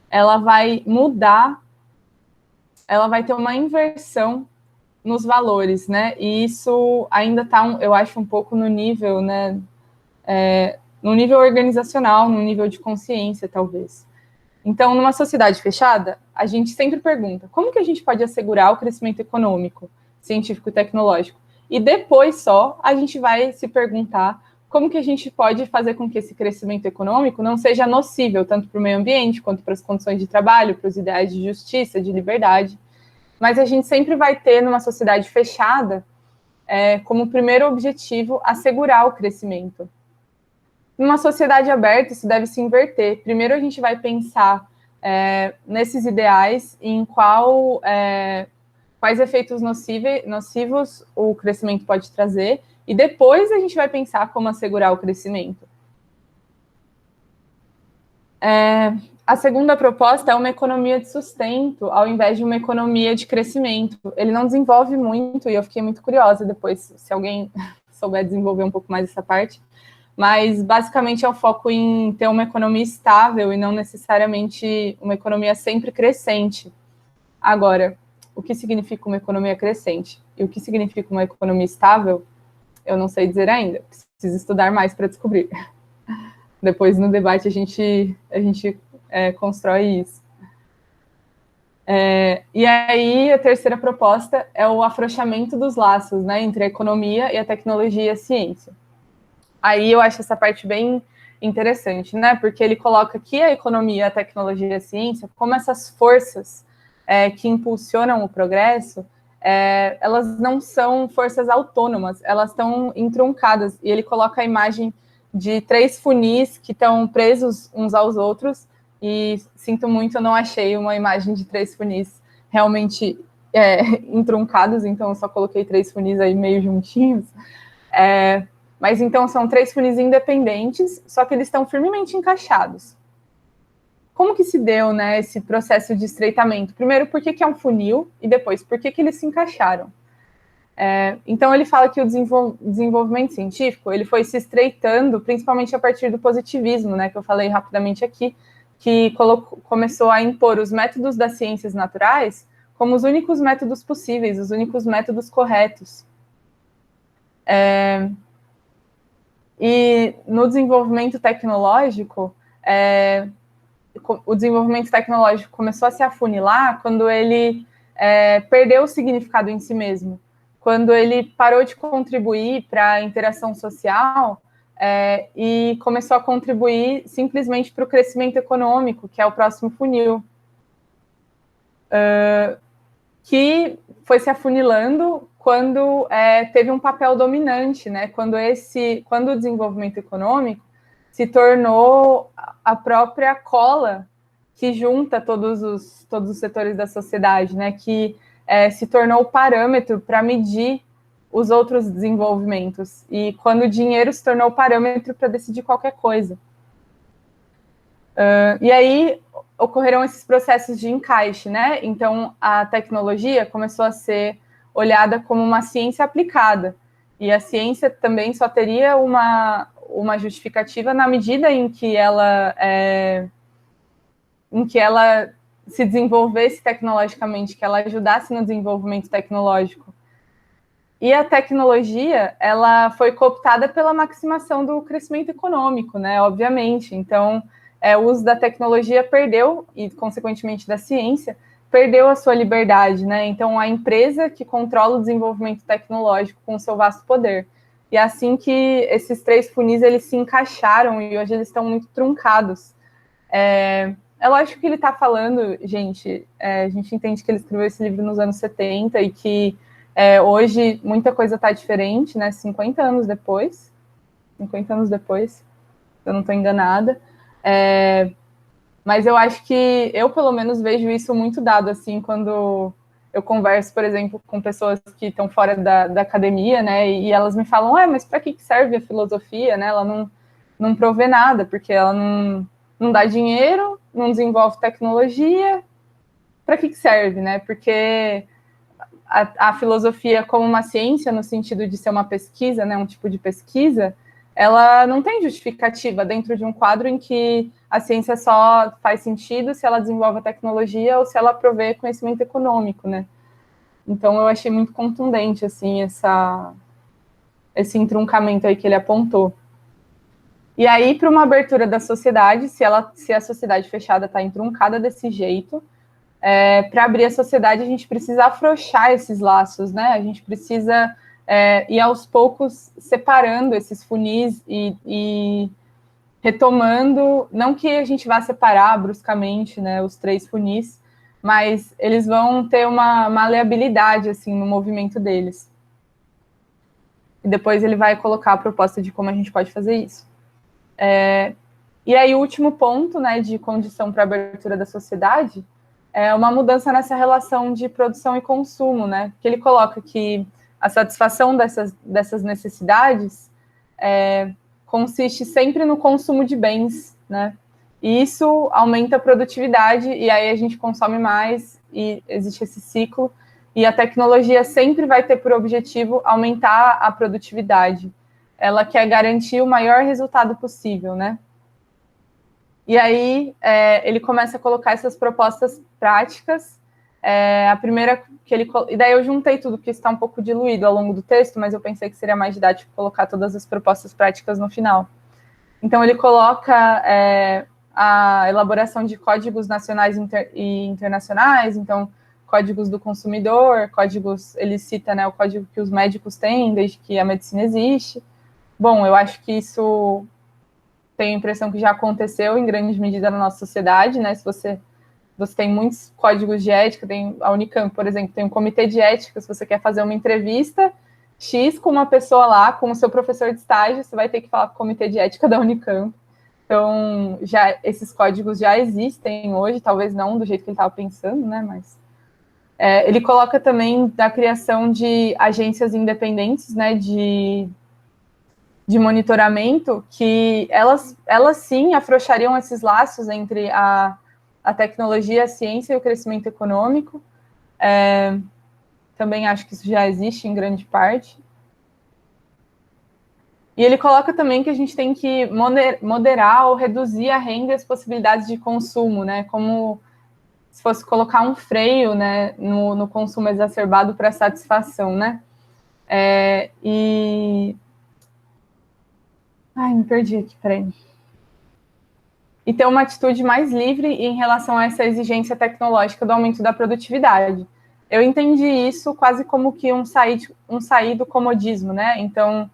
ela vai mudar, ela vai ter uma inversão nos valores, né? E isso ainda está, eu acho, um pouco no nível, né? No nível organizacional, no nível de consciência, talvez. Então, numa sociedade fechada, a gente sempre pergunta, como que a gente pode assegurar o crescimento econômico, científico e tecnológico? E depois só a gente vai se perguntar como que a gente pode fazer com que esse crescimento econômico não seja nocível, tanto para o meio ambiente, quanto para as condições de trabalho, para os ideais de justiça, de liberdade. Mas a gente sempre vai ter, numa sociedade fechada, como primeiro objetivo, assegurar o crescimento. Numa sociedade aberta, isso deve se inverter. Primeiro a gente vai pensar nesses ideais, em quais efeitos nocivos o crescimento pode trazer, e depois a gente vai pensar como assegurar o crescimento. A segunda proposta é uma economia de sustento, ao invés de uma economia de crescimento. Ele não desenvolve muito, e eu fiquei muito curiosa depois, se alguém souber desenvolver um pouco mais essa parte, mas basicamente é o foco em ter uma economia estável e não necessariamente uma economia sempre crescente. Agora, o que significa uma economia crescente e o que significa uma economia estável, eu não sei dizer ainda. Preciso estudar mais para descobrir. Depois, no debate, a gente constrói isso. E aí, a terceira proposta é o afrouxamento dos laços, né, entre a economia e a tecnologia e a ciência. Aí eu acho essa parte bem interessante, né, porque ele coloca que a economia, a tecnologia e a ciência, como essas forças que impulsionam o progresso, elas não são forças autônomas, elas estão entroncadas. E ele coloca a imagem de 3 funis que estão presos uns aos outros, e sinto muito, eu não achei uma imagem de 3 funis realmente entruncados, então eu só coloquei 3 funis aí meio juntinhos. Mas então são 3 funis independentes, só que eles estão firmemente encaixados. Como que se deu, né, esse processo de estreitamento? Primeiro, por que é um funil? E depois, por que eles se encaixaram? Então, ele fala que o desenvolvimento científico ele foi se estreitando, principalmente a partir do positivismo, né, que eu falei rapidamente aqui, que começou a impor os métodos das ciências naturais como os únicos métodos possíveis, os únicos métodos corretos. E no desenvolvimento tecnológico, o desenvolvimento tecnológico começou a se afunilar quando ele perdeu o significado em si mesmo. Quando ele parou de contribuir para a interação social e começou a contribuir simplesmente para o crescimento econômico, que é o próximo funil, que foi se afunilando quando teve um papel dominante, né? Quando o desenvolvimento econômico se tornou a própria cola que junta todos os setores da sociedade, né? Que se tornou o parâmetro para medir os outros desenvolvimentos. E quando o dinheiro se tornou o parâmetro para decidir qualquer coisa. E aí ocorreram esses processos de encaixe, né? Então, a tecnologia começou a ser olhada como uma ciência aplicada. E a ciência também só teria uma justificativa na medida em que ela se desenvolvesse tecnologicamente, que ela ajudasse no desenvolvimento tecnológico. E a tecnologia, ela foi cooptada pela maximação do crescimento econômico, né? Obviamente. Então, o uso da tecnologia perdeu, e consequentemente da ciência, perdeu a sua liberdade, né? Então, a empresa que controla o desenvolvimento tecnológico com o seu vasto poder. E é assim que esses 3 funis, eles se encaixaram e hoje eles estão muito truncados. É lógico que ele está falando, gente, a gente entende que ele escreveu esse livro nos anos 70 e que hoje muita coisa está diferente, né? 50 anos depois, eu não estou enganada. Mas eu acho que eu, pelo menos, vejo isso muito dado, assim, quando eu converso, por exemplo, com pessoas que estão fora da academia, né? E elas me falam, mas para que serve a filosofia, né? Ela não provê nada, porque ela não dá dinheiro, não desenvolve tecnologia, para que serve, né? Porque a filosofia como uma ciência, no sentido de ser uma pesquisa, né, um tipo de pesquisa, ela não tem justificativa dentro de um quadro em que a ciência só faz sentido se ela desenvolve a tecnologia ou se ela provê conhecimento econômico, né? Então, eu achei muito contundente, assim, esse entroncamento aí que ele apontou. E aí, para uma abertura da sociedade, se a sociedade fechada está entroncada desse jeito, para abrir a sociedade, a gente precisa afrouxar esses laços, né? A gente precisa ir aos poucos separando esses funis e retomando, não que a gente vá separar bruscamente, né, os 3 funis, mas eles vão ter uma maleabilidade, assim, no movimento deles. E depois ele vai colocar a proposta de como a gente pode fazer isso. E aí, o último ponto, né, de condição para a abertura da sociedade é uma mudança nessa relação de produção e consumo, né? Que ele coloca que a satisfação dessas necessidades consiste sempre no consumo de bens, né? E isso aumenta a produtividade, e aí a gente consome mais, e existe esse ciclo, e a tecnologia sempre vai ter por objetivo aumentar a produtividade. Ela quer garantir o maior resultado possível, né? E aí ele começa a colocar essas propostas práticas. A primeira que ele... E daí eu juntei tudo, porque está um pouco diluído ao longo do texto, mas eu pensei que seria mais didático colocar todas as propostas práticas no final. Então, ele coloca a elaboração de códigos nacionais e internacionais, então, códigos do consumidor, códigos... Ele cita, né, o código que os médicos têm desde que a medicina existe. Bom, eu acho que isso... Tenho a impressão que já aconteceu em grande medida na nossa sociedade, né? Se você tem muitos códigos de ética, tem a Unicamp, por exemplo, tem um comitê de ética, se você quer fazer uma entrevista X com uma pessoa lá, com o seu professor de estágio, você vai ter que falar com o comitê de ética da Unicamp. Então, já esses códigos já existem hoje, talvez não do jeito que ele estava pensando, né? Mas ele coloca também da criação de agências independentes, né? De monitoramento, que elas sim afrouxariam esses laços entre a tecnologia, a ciência e o crescimento econômico. Também acho que isso já existe em grande parte. E ele coloca também que a gente tem que moderar ou reduzir a renda e as possibilidades de consumo, né? Como se fosse colocar um freio, né, no consumo exacerbado para satisfação, né? Ai, me perdi aqui, peraí. E ter uma atitude mais livre em relação a essa exigência tecnológica do aumento da produtividade. Eu entendi isso quase como que um sair do comodismo, né? Então,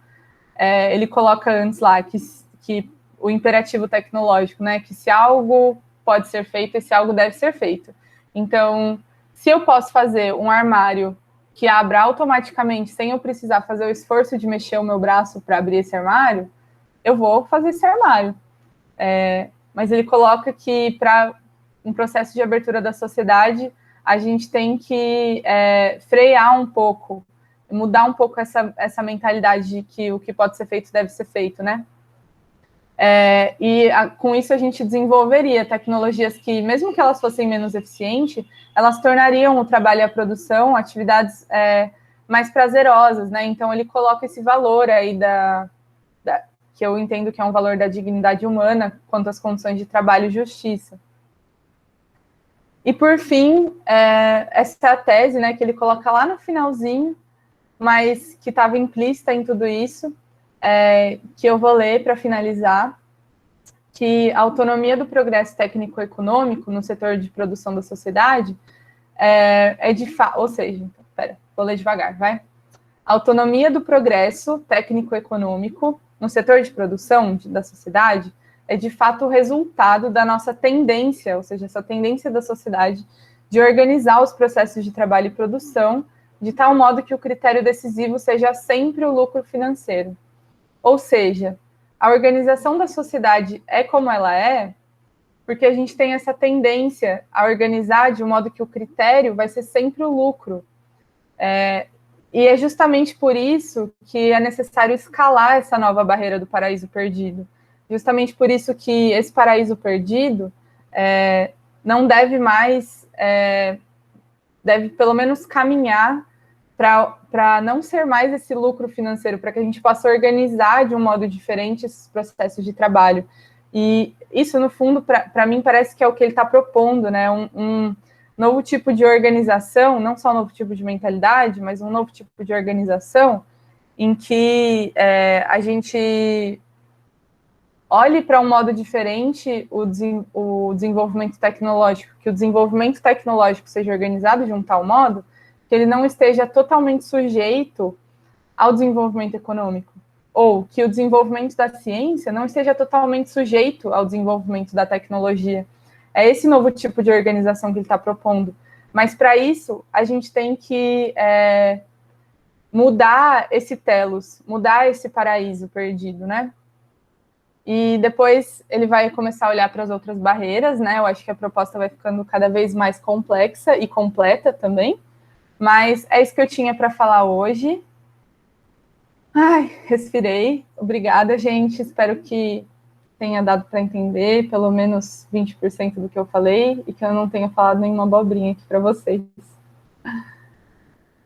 ele coloca antes lá que o imperativo tecnológico, né? Que se algo pode ser feito, esse algo deve ser feito. Então, se eu posso fazer um armário que abra automaticamente, sem eu precisar fazer o esforço de mexer o meu braço para abrir esse armário, eu vou fazer esse armário. Mas ele coloca que para um processo de abertura da sociedade, a gente tem que frear um pouco, mudar um pouco essa mentalidade de que o que pode ser feito deve ser feito, né? Com isso a gente desenvolveria tecnologias que, mesmo que elas fossem menos eficientes, elas tornariam o trabalho e a produção atividades mais prazerosas, né? Então ele coloca esse valor aí que eu entendo que é um valor da dignidade humana quanto às condições de trabalho e justiça. E, por fim, essa tese, né, que ele coloca lá no finalzinho, mas que estava implícita em tudo isso, que eu vou ler para finalizar, que a autonomia do progresso técnico-econômico no setor de produção da sociedade ou seja, vou ler devagar, vai? A autonomia do progresso técnico-econômico no setor de produção da sociedade é, de fato, o resultado da nossa tendência, ou seja, essa tendência da sociedade de organizar os processos de trabalho e produção de tal modo que o critério decisivo seja sempre o lucro financeiro. Ou seja, a organização da sociedade é como ela é porque a gente tem essa tendência a organizar de um modo que o critério vai ser sempre o lucro. E é justamente por isso que é necessário escalar essa nova barreira do paraíso perdido. Justamente por isso que esse paraíso perdido não deve mais, deve pelo menos caminhar para não ser mais esse lucro financeiro, para que a gente possa organizar de um modo diferente esses processos de trabalho. E isso, no fundo, para mim, parece que é o que ele está propondo, né? Um novo tipo de organização, não só um novo tipo de mentalidade, mas um novo tipo de organização em que a gente olhe para um modo diferente o desenvolvimento tecnológico, que o desenvolvimento tecnológico seja organizado de um tal modo que ele não esteja totalmente sujeito ao desenvolvimento econômico, ou que o desenvolvimento da ciência não esteja totalmente sujeito ao desenvolvimento da tecnologia. É esse novo tipo de organização que ele está propondo. Mas, para isso, a gente tem que mudar esse telos, mudar esse paraíso perdido, né? E depois ele vai começar a olhar para as outras barreiras, né? Eu acho que a proposta vai ficando cada vez mais complexa e completa também. Mas é isso que eu tinha para falar hoje. Ai, respirei. Obrigada, gente. Espero que tenha dado para entender pelo menos 20% do que eu falei e que eu não tenha falado nenhuma abobrinha aqui para vocês.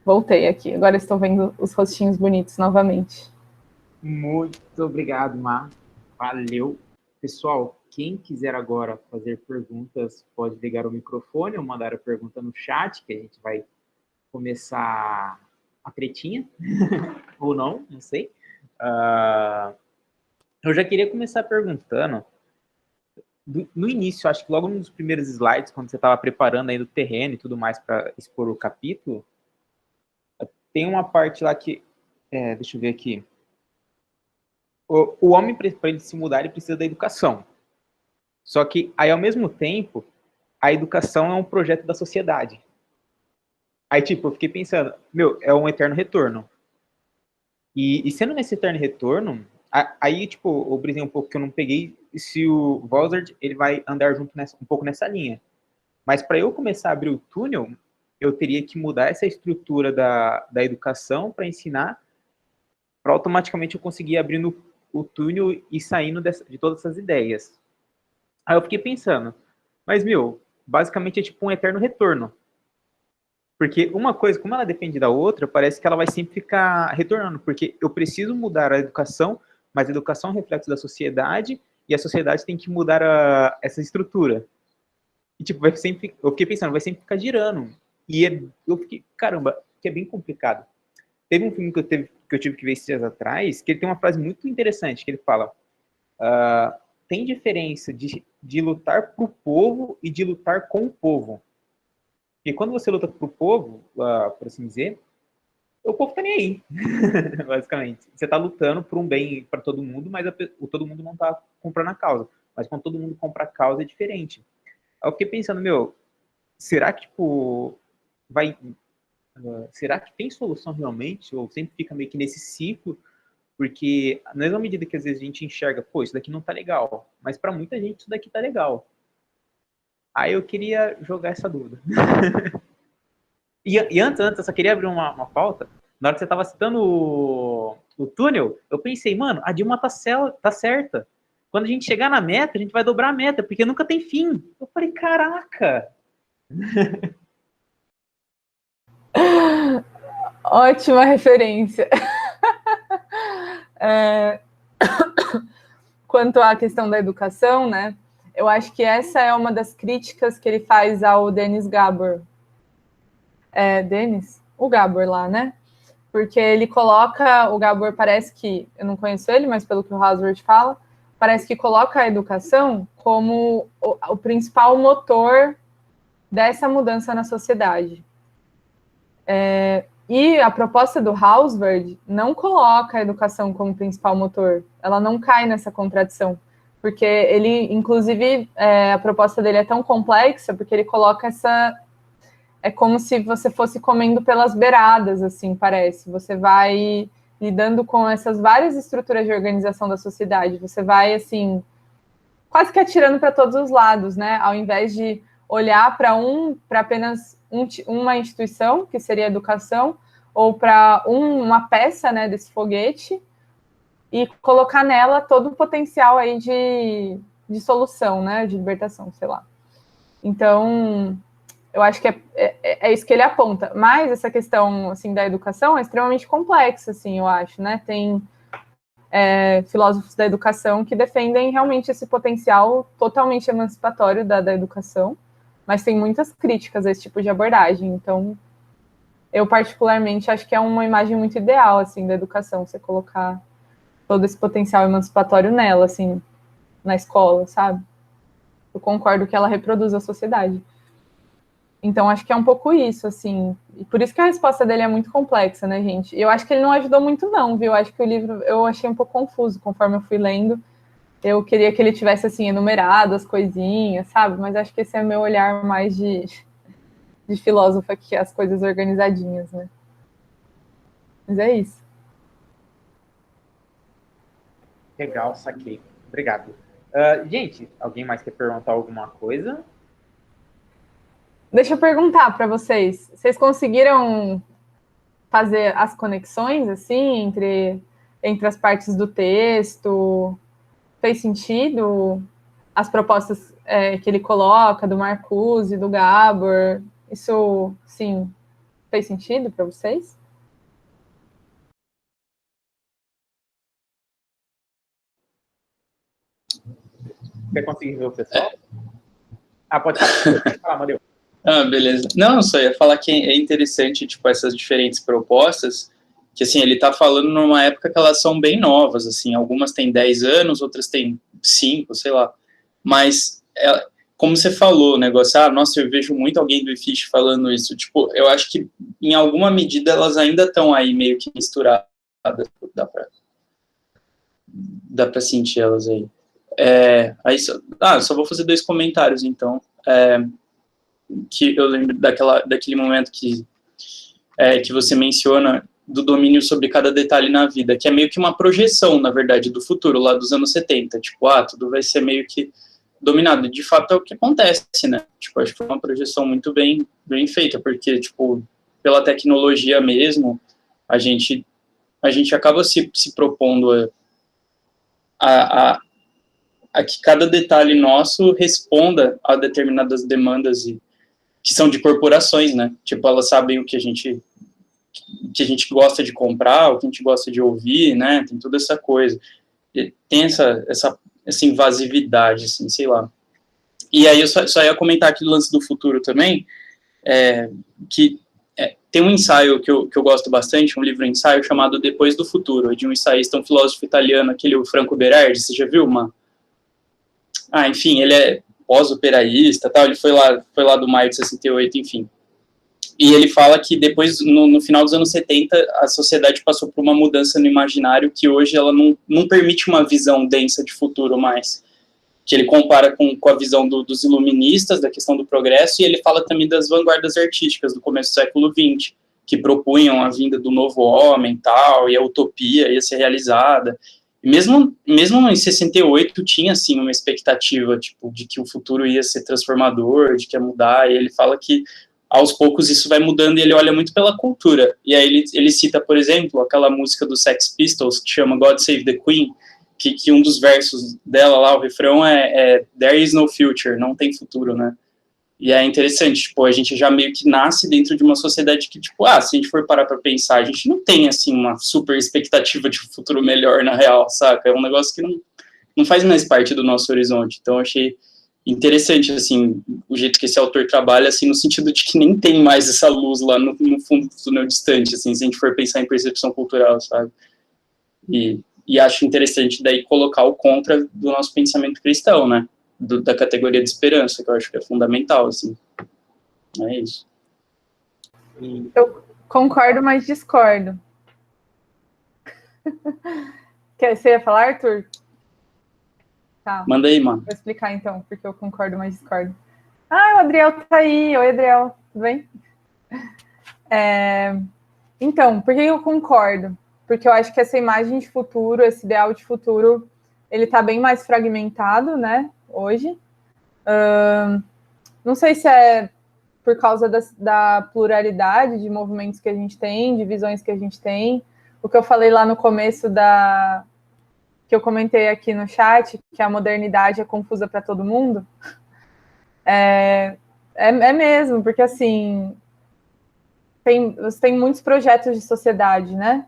Voltei aqui. Agora estou vendo os rostinhos bonitos novamente. Muito obrigado, Mar. Valeu. Pessoal, quem quiser agora fazer perguntas, pode ligar o microfone ou mandar a pergunta no chat, que a gente vai começar a tretinha, ou não sei. Eu já queria começar perguntando, no início, acho que logo nos primeiros slides, quando você estava preparando aí do terreno e tudo mais para expor o capítulo, tem uma parte lá que, deixa eu ver aqui, o homem, para ele se mudar, ele precisa da educação. Só que, aí, ao mesmo tempo, a educação é um projeto da sociedade. Aí, tipo, eu fiquei pensando, é um eterno retorno. E sendo nesse eterno retorno, aí, tipo, eu brisei um pouco que eu não peguei se o Wozard, ele vai andar junto um pouco nessa linha. Mas para eu começar a abrir o túnel, eu teria que mudar essa estrutura da educação para ensinar, para automaticamente eu conseguir abrindo o túnel e saindo de todas essas ideias. Aí eu fiquei pensando, mas, basicamente é tipo um eterno retorno. Porque uma coisa, como ela depende da outra, parece que ela vai sempre ficar retornando, porque eu preciso mudar a educação, mas a educação é um reflexo da sociedade, e a sociedade tem que mudar essa estrutura. E, tipo, eu fiquei pensando, vai sempre ficar girando. E eu fiquei, caramba, que é bem complicado. Teve um filme que eu tive que ver esses dias atrás, que ele tem uma frase muito interessante, que ele fala, tem diferença de lutar pro povo e de lutar com o povo. E quando você luta pro povo, por assim dizer, o povo tá nem aí, basicamente. Você tá lutando por um bem para todo mundo, mas todo mundo não tá comprando a causa. Mas quando todo mundo compra a causa, é diferente. Aí eu fiquei pensando, será que, tipo, será que tem solução realmente? Ou sempre fica meio que nesse ciclo? Porque, na mesma medida que às vezes a gente enxerga, pô, isso daqui não tá legal. Mas para muita gente isso daqui tá legal. Aí eu queria jogar essa dúvida. E antes, eu só queria abrir uma pauta. Na hora que você estava citando o túnel, eu pensei, mano, a Dilma tá certa. Quando a gente chegar na meta, a gente vai dobrar a meta, porque nunca tem fim. Eu falei, caraca! Ótima referência. Quanto à questão da educação, né? Eu acho que essa é uma das críticas que ele faz ao Denis Gabor. O Gabor lá, né? Porque ele coloca, o Gabor parece que, eu não conheço ele, mas pelo que o Hauswirth fala, parece que coloca a educação como o principal motor dessa mudança na sociedade. E a proposta do Hauswirth não coloca a educação como principal motor, ela não cai nessa contradição, porque ele, inclusive, a proposta dele é tão complexa, porque ele coloca é como se você fosse comendo pelas beiradas, assim, parece. Você vai lidando com essas várias estruturas de organização da sociedade. Você vai, assim, quase que atirando para todos os lados, né? Ao invés de olhar para apenas uma instituição, que seria a educação, ou para uma peça, né, desse foguete, e colocar nela todo o potencial aí de solução, né? De libertação, sei lá. Então, eu acho que é isso que ele aponta. Mas essa questão, assim, da educação é extremamente complexa, assim, eu acho, né? Tem filósofos da educação que defendem realmente esse potencial totalmente emancipatório da educação, mas tem muitas críticas a esse tipo de abordagem. Então, eu particularmente acho que é uma imagem muito ideal, assim, da educação, você colocar todo esse potencial emancipatório nela, assim, na escola, sabe? Eu concordo que ela reproduz a sociedade. Então, acho que é um pouco isso, assim. E por isso que a resposta dele é muito complexa, né, gente? E eu acho que ele não ajudou muito, não, viu? Acho que o livro eu achei um pouco confuso conforme eu fui lendo. Eu queria que ele tivesse, assim, enumerado as coisinhas, sabe? Mas acho que esse é meu olhar mais de filósofo aqui, as coisas organizadinhas, né? Mas é isso. Legal, saquei. Obrigado. Gente, alguém mais quer perguntar alguma coisa? Deixa eu perguntar para vocês. Vocês conseguiram fazer as conexões, assim, entre as partes do texto? Fez sentido as propostas que ele coloca, do Marcuse, do Gabor? Isso, sim, fez sentido para vocês? Quer conseguir ver o pessoal? Pode falar, Mario. Beleza. Não, só ia falar que é interessante, tipo, essas diferentes propostas, que, assim, ele tá falando numa época que elas são bem novas, assim, algumas têm 10 anos, outras têm 5, sei lá, mas, como você falou, o negócio, nossa, eu vejo muito alguém do IFISH falando isso, tipo, eu acho que, em alguma medida, elas ainda estão aí meio que misturadas, dá pra sentir elas aí. Só vou fazer 2 comentários, então, que eu lembro daquele momento que você menciona do domínio sobre cada detalhe na vida, que é meio que uma projeção, na verdade, do futuro, lá dos anos 70, tipo, tudo vai ser meio que dominado. De fato, é o que acontece, né? Tipo, acho que foi uma projeção muito bem feita, porque, tipo, pela tecnologia mesmo, a gente acaba se propondo a que cada detalhe nosso responda a determinadas demandas que são de corporações, né? Tipo, elas sabem o que a gente gosta de comprar, o que a gente gosta de ouvir, né? Tem toda essa coisa. E tem essa invasividade, assim, sei lá. E aí eu só ia comentar aqui o lance do futuro também, tem um ensaio que eu gosto bastante, um livro-ensaio chamado Depois do Futuro, de um ensaísta, um filósofo italiano, aquele o Franco Berardi, você já viu, mano? Enfim, ele é pós-operaísta, tal, ele foi lá do maio de 68, enfim. E ele fala que depois, no final dos anos 70, a sociedade passou por uma mudança no imaginário que hoje ela não permite uma visão densa de futuro mais. Que ele compara com a visão dos iluministas, da questão do progresso, e ele fala também das vanguardas artísticas do começo do século XX, que propunham a vinda do novo homem tal, e a utopia ia ser realizada. E mesmo em 68 tinha, assim, uma expectativa, tipo, de que o futuro ia ser transformador, de que ia mudar, e ele fala que aos poucos isso vai mudando e ele olha muito pela cultura. E aí ele cita, por exemplo, aquela música do Sex Pistols que chama God Save the Queen, que um dos versos dela lá, o refrão é There is no future, não tem futuro, né? E é interessante, tipo, a gente já meio que nasce dentro de uma sociedade que, tipo, se a gente for parar pra pensar, a gente não tem, assim, uma super expectativa de um futuro melhor na real, saca? É um negócio que não faz mais parte do nosso horizonte. Então, eu achei interessante, assim, o jeito que esse autor trabalha, assim, no sentido de que nem tem mais essa luz lá no fundo do túnel distante, assim, se a gente for pensar em percepção cultural, sabe? E acho interessante daí colocar o contra do nosso pensamento cristão, né? Da categoria de esperança, que eu acho que é fundamental, assim. É isso. Eu concordo, mas discordo. Você ia falar, Arthur? Tá. Manda aí, mano. Vou explicar então, porque eu concordo, mas discordo. O Adriel tá aí. Oi, Adriel. Tudo bem? Então, por que eu concordo? Porque eu acho que essa imagem de futuro, esse ideal de futuro, ele tá bem mais fragmentado, né, hoje. Não sei se é por causa da pluralidade de movimentos que a gente tem, de visões que a gente tem. O que eu falei lá no começo que eu comentei aqui no chat, que a modernidade é confusa para todo mundo. É mesmo, porque assim, você tem muitos projetos de sociedade, né?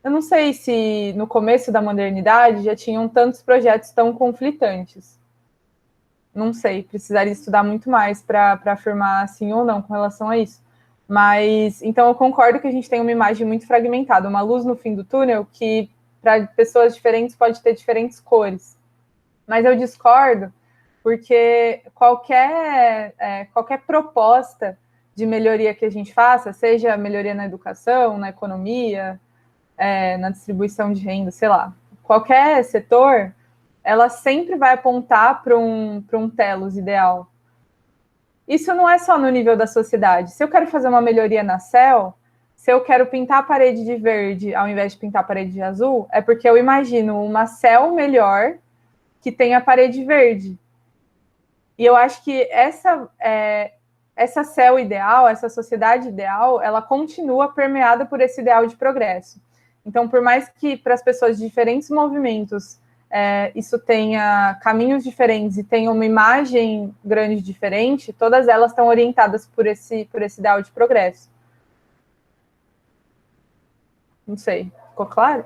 Eu não sei se no começo da modernidade já tinham tantos projetos tão conflitantes. Não sei, precisaria estudar muito mais para afirmar sim ou não com relação a isso. Mas, então eu concordo que a gente tem uma imagem muito fragmentada, uma luz no fim do túnel que para pessoas diferentes pode ter diferentes cores. Mas eu discordo porque qualquer proposta de melhoria que a gente faça, seja melhoria na educação, na economia, na distribuição de renda, sei lá, qualquer setor, ela sempre vai apontar para um telos ideal. Isso não é só no nível da sociedade. Se eu quero fazer uma melhoria na CEL, se eu quero pintar a parede de verde ao invés de pintar a parede de azul, é porque eu imagino uma CEL melhor que tem a parede verde. E eu acho que essa CEL ideal, essa sociedade ideal, ela continua permeada por esse ideal de progresso. Então, por mais que para as pessoas de diferentes movimentos isso tenha caminhos diferentes e tenha uma imagem grande diferente, todas elas estão orientadas por esse ideal de progresso. Não sei, ficou claro?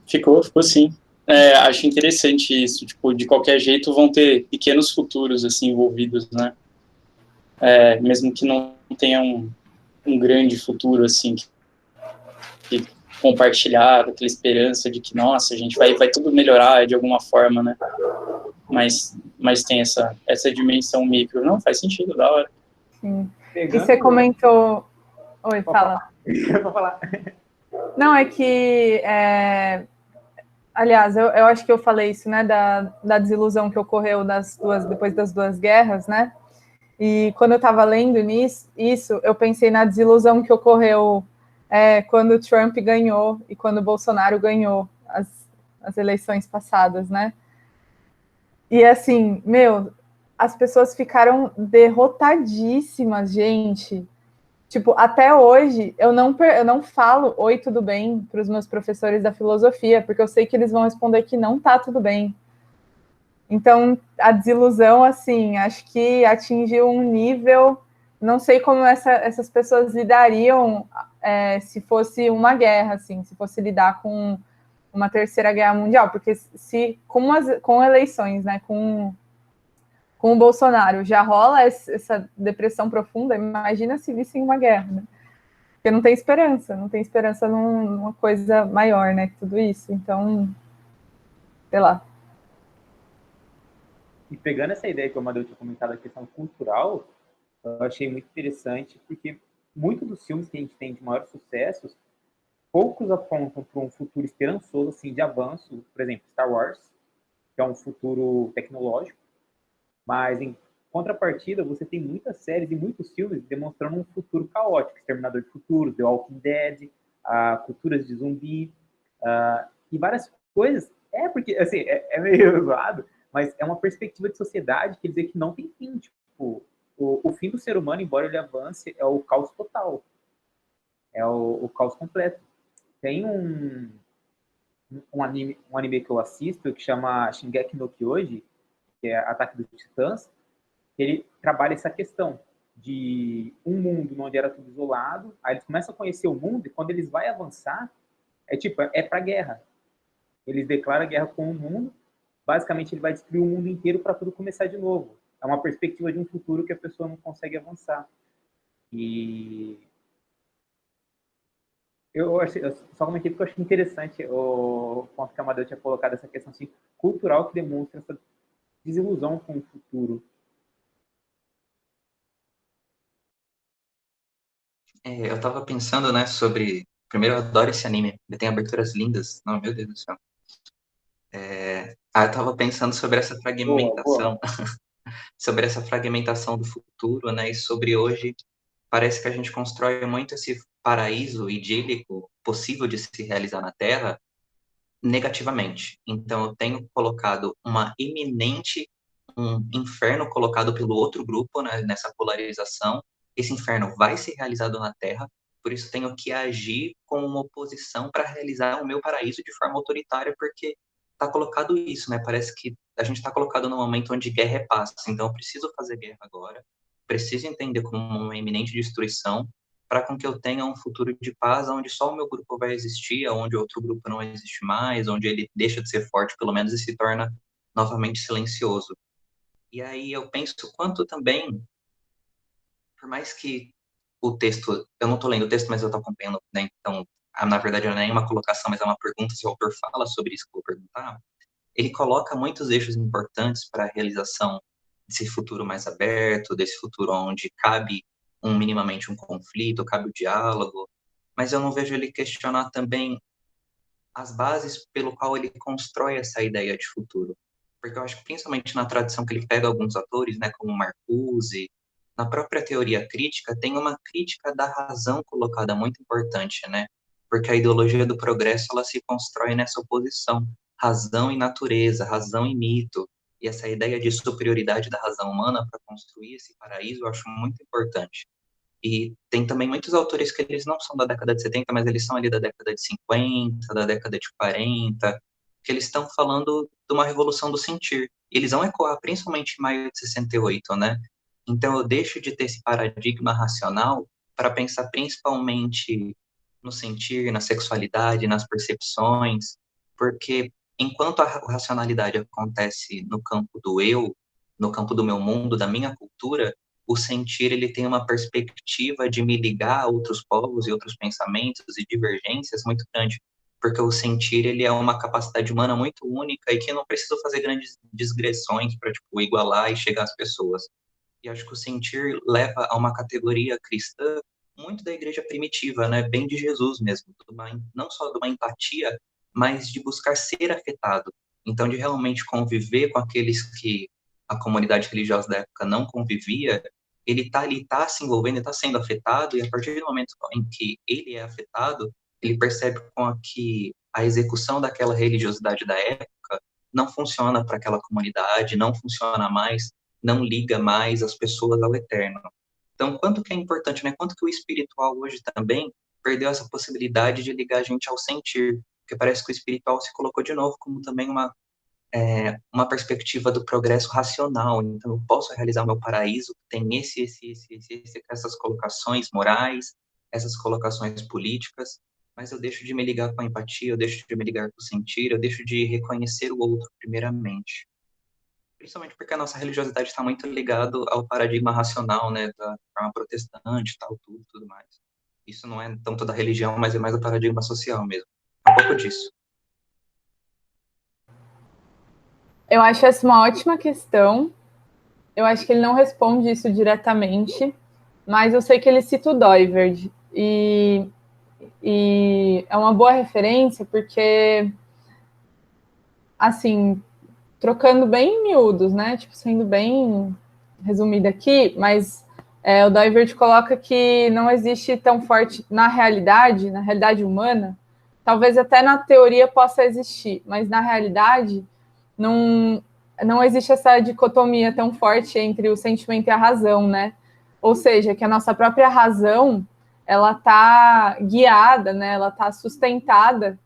Ficou sim. Acho interessante isso, tipo, de qualquer jeito vão ter pequenos futuros, assim, envolvidos, né? Mesmo que não tenha um grande futuro, assim, que compartilhado, aquela esperança de que, nossa, a gente vai tudo melhorar de alguma forma, né? Mas tem essa dimensão micro. Não, faz sentido, da hora. Sim. E você comentou... Oi, fala. Vou falar. Não, é que... Aliás, eu acho que eu falei isso, né, da desilusão que ocorreu depois das duas guerras, né? E quando eu estava lendo isso, eu pensei na desilusão que ocorreu quando o Trump ganhou e quando o Bolsonaro ganhou as eleições passadas, né? E assim, as pessoas ficaram derrotadíssimas, gente. Tipo, até hoje, eu não falo oi, tudo bem para os meus professores da filosofia, porque eu sei que eles vão responder que não tá tudo bem. Então, a desilusão, assim, acho que atingiu um nível... Não sei como essas pessoas lidariam se fosse uma guerra, assim, se fosse lidar com uma terceira guerra mundial, porque com eleições, né, com o Bolsonaro já rola essa depressão profunda, imagina se vissem uma guerra, né? Porque não tem esperança numa coisa maior, né, que tudo isso. Então, sei lá. E pegando essa ideia que o Amadeu tinha comentado, a questão cultural, eu achei muito interessante, porque muitos dos filmes que a gente tem de maiores sucessos, poucos apontam para um futuro esperançoso, assim, de avanço. Por exemplo, Star Wars, que é um futuro tecnológico, mas em contrapartida, você tem muitas séries e muitos filmes demonstrando um futuro caótico. Exterminador de Futuro, The Walking Dead, culturas de zumbi, e várias coisas. Porque, assim, é meio zoado, mas é uma perspectiva de sociedade que dizer que não tem fim. Tipo, o fim do ser humano, embora ele avance, é o caos total. É o caos completo. Tem um anime que eu assisto que chama Shingeki no Kyoji, que é Ataque dos Titãs, que ele trabalha essa questão de um mundo onde era tudo isolado, aí eles começam a conhecer o mundo, e quando eles vão avançar, é pra guerra. Eles declaram guerra com o mundo, basicamente ele vai destruir o mundo inteiro para tudo começar de novo. É uma perspectiva de um futuro que a pessoa não consegue avançar. E eu só comentei porque eu achei interessante o ponto que a Amadeu tinha colocado, essa questão assim, cultural que demonstra essa desilusão com o futuro. Eu tava pensando, né, sobre... Primeiro, eu adoro esse anime, ele tem aberturas lindas. Não, meu Deus do céu. Eu tava pensando sobre essa fragmentação, sobre essa fragmentação do futuro, né, e sobre hoje, parece que a gente constrói muito esse paraíso idílico possível de se realizar na Terra negativamente. Então, eu tenho colocado um inferno colocado pelo outro grupo, né, nessa polarização. Esse inferno vai ser realizado na Terra, por isso tenho que agir como uma oposição para realizar o meu paraíso de forma autoritária, porque está colocado isso, né? Parece que a gente está colocado num momento onde guerra é paz. Então, eu preciso fazer guerra agora, preciso entender como uma iminente destruição, para com que eu tenha um futuro de paz, onde só o meu grupo vai existir, onde outro grupo não existe mais, onde ele deixa de ser forte, pelo menos, e se torna novamente silencioso. E aí eu penso quanto também, por mais que o texto, eu não estou lendo o texto, mas eu estou acompanhando, né? Então, na verdade, não é nem uma colocação, mas é uma pergunta, se o autor fala sobre isso que eu vou perguntar, ele coloca muitos eixos importantes para a realização desse futuro mais aberto, desse futuro onde cabe minimamente um conflito, cabe o diálogo, mas eu não vejo ele questionar também as bases pelo qual ele constrói essa ideia de futuro. Porque eu acho que principalmente na tradição que ele pega alguns autores, né, como Marcuse, na própria teoria crítica, tem uma crítica da razão colocada muito importante, né? Porque a ideologia do progresso, ela se constrói nessa oposição, razão e natureza, razão e mito. E essa ideia de superioridade da razão humana para construir esse paraíso, eu acho muito importante. E tem também muitos autores que eles não são da década de 70, mas eles são ali da década de 50, da década de 40, que eles estão falando de uma revolução do sentir. E eles vão ecoar principalmente em maio de 68, né? Então eu deixo de ter esse paradigma racional para pensar principalmente no sentir, na sexualidade, nas percepções, porque enquanto a racionalidade acontece no campo do eu, no campo do meu mundo, da minha cultura, o sentir ele tem uma perspectiva de me ligar a outros povos e outros pensamentos e divergências muito grande, porque o sentir ele é uma capacidade humana muito única e que eu não preciso fazer grandes digressões para tipo igualar e chegar às pessoas. E acho que o sentir leva a uma categoria cristã muito da igreja primitiva, né, bem de Jesus mesmo, não só de uma empatia, mas de buscar ser afetado. Então, de realmente conviver com aqueles que a comunidade religiosa da época não convivia, ele está ali, está se envolvendo, está sendo afetado, e a partir do momento em que ele é afetado, ele percebe que a execução daquela religiosidade da época não funciona para aquela comunidade, não funciona mais, não liga mais as pessoas ao eterno. Então, quanto que é importante, né? Quanto que o espiritual hoje também perdeu essa possibilidade de ligar a gente ao sentir, porque parece que o espiritual se colocou de novo como também uma perspectiva do progresso racional. Então, eu posso realizar o meu paraíso, tem essas colocações morais, essas colocações políticas, mas eu deixo de me ligar com a empatia, eu deixo de me ligar com o sentir, eu deixo de reconhecer o outro, primeiramente. Principalmente porque a nossa religiosidade está muito ligado ao paradigma racional, né, da forma protestante, tal, tudo mais. Isso não é tanto da religião, mas é mais do paradigma social mesmo. É um pouco disso. Eu acho essa uma ótima questão. Eu acho que ele não responde isso diretamente, mas eu sei que ele cita o Doiverd. E é uma boa referência porque, assim, trocando bem em miúdos, né? Tipo, sendo bem resumida aqui, mas o Doiverd coloca que não existe tão forte na realidade humana, talvez até na teoria possa existir, mas na realidade não existe essa dicotomia tão forte entre o sentimento e a razão, né? Ou seja, que a nossa própria razão, ela está guiada, né? Ela está sustentada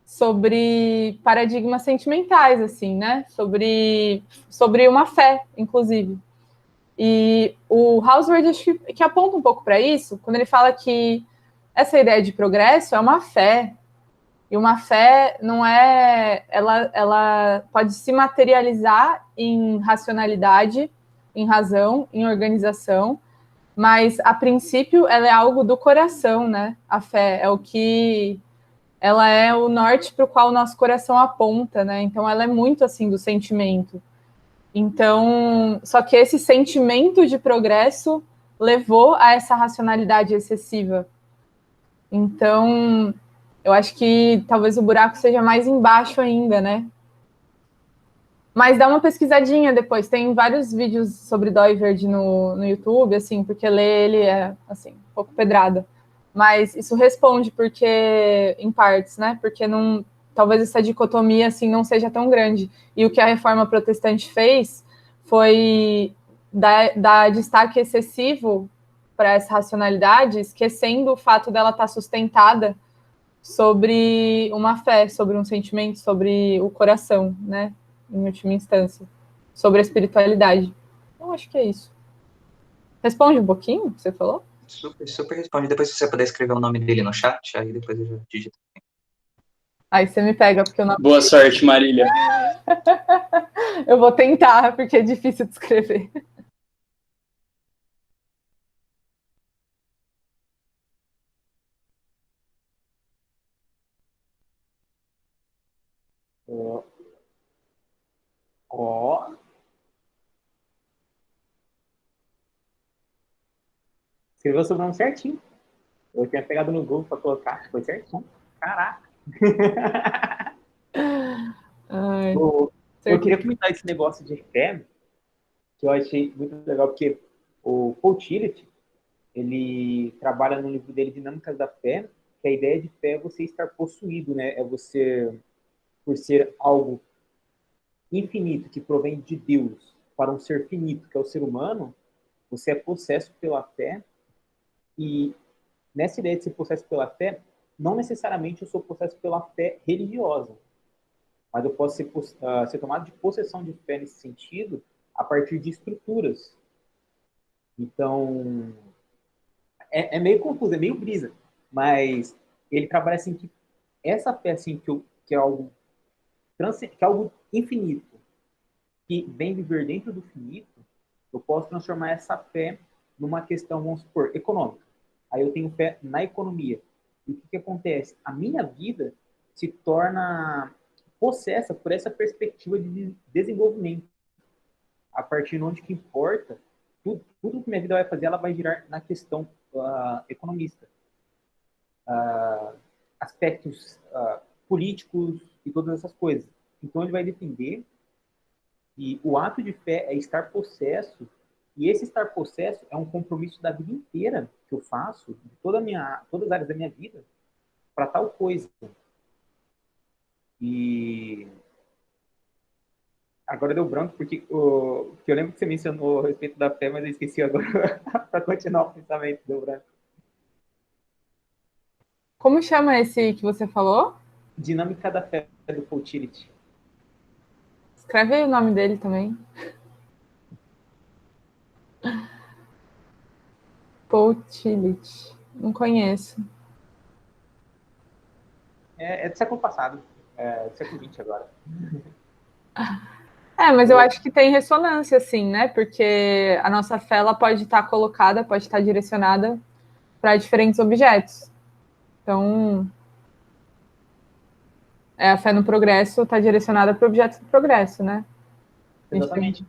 sobre paradigmas sentimentais, assim, né? Sobre uma fé, inclusive. E o Hauswirth acho que aponta um pouco para isso, quando ele fala que essa ideia de progresso é uma fé, e uma fé não é. Ela pode se materializar em racionalidade, em razão, em organização, mas a princípio ela é algo do coração, né? A fé é o que. Ela é o norte para o qual o nosso coração aponta, né? Então ela é muito assim do sentimento. Então, só que esse sentimento de progresso levou a essa racionalidade excessiva. Então, eu acho que talvez o buraco seja mais embaixo ainda, né? Mas dá uma pesquisadinha depois. Tem vários vídeos sobre Doiverd no YouTube, assim, porque ler ele é, assim, um pouco pedrada. Mas isso responde porque, em partes, né? Porque não, talvez essa dicotomia, assim, não seja tão grande. E o que a Reforma Protestante fez foi dar destaque excessivo para essa racionalidade, esquecendo o fato dela estar sustentada sobre uma fé, sobre um sentimento, sobre o coração, né? Em última instância, sobre a espiritualidade. Eu acho que é isso. Responde um pouquinho o que você falou? Super, super responde. Depois, se você puder escrever o nome dele no chat, aí depois eu já digito. Aí você me pega, porque eu não. Boa sorte, Marília. Eu vou tentar, porque é difícil de escrever. Ó. Escreveu o seu nome certinho. Eu tinha pegado no Google para colocar, foi certinho. Caraca. Ai, Eu queria comentar esse negócio de fé, que eu achei muito legal, porque o Paul Tillich, ele trabalha no livro dele Dinâmicas da Fé, que a ideia de fé é você estar possuído, né? É você, por ser algo infinito que provém de Deus para um ser finito, que é o ser humano, você é possesso pela fé. E nessa ideia de ser possesso pela fé, não necessariamente eu sou possesso pela fé religiosa, mas eu posso ser tomado de possessão de fé nesse sentido a partir de estruturas. Então, é meio confuso, é meio brisa, mas ele trabalha assim que essa fé assim que é algo que é algo infinito, que vem viver dentro do finito, eu posso transformar essa fé numa questão, vamos supor, econômica. Aí eu tenho fé na economia. E o que acontece? A minha vida se torna possessa por essa perspectiva de desenvolvimento. A partir de onde que importa, tudo que minha vida vai fazer, ela vai girar na questão economista. Aspectos políticos e todas essas coisas. Então ele vai defender que o ato de fé é estar possesso E esse estar possesso é um compromisso da vida inteira que eu faço, de todas as áreas da minha vida, para tal coisa. E agora deu branco, porque eu lembro que você mencionou a respeito da fé, mas eu esqueci agora para continuar o pensamento, deu branco. Como chama esse que você falou? Dinâmica da fé do Paul Tillich. Escreve aí o nome dele também. Paul Tillich. Não conheço. É do século passado, do século XX agora. Mas eu acho que tem ressonância, sim, né? Porque a nossa fé ela pode estar colocada, pode estar direcionada para diferentes objetos. Então, a fé no progresso está direcionada para objetos do progresso, né? Exatamente.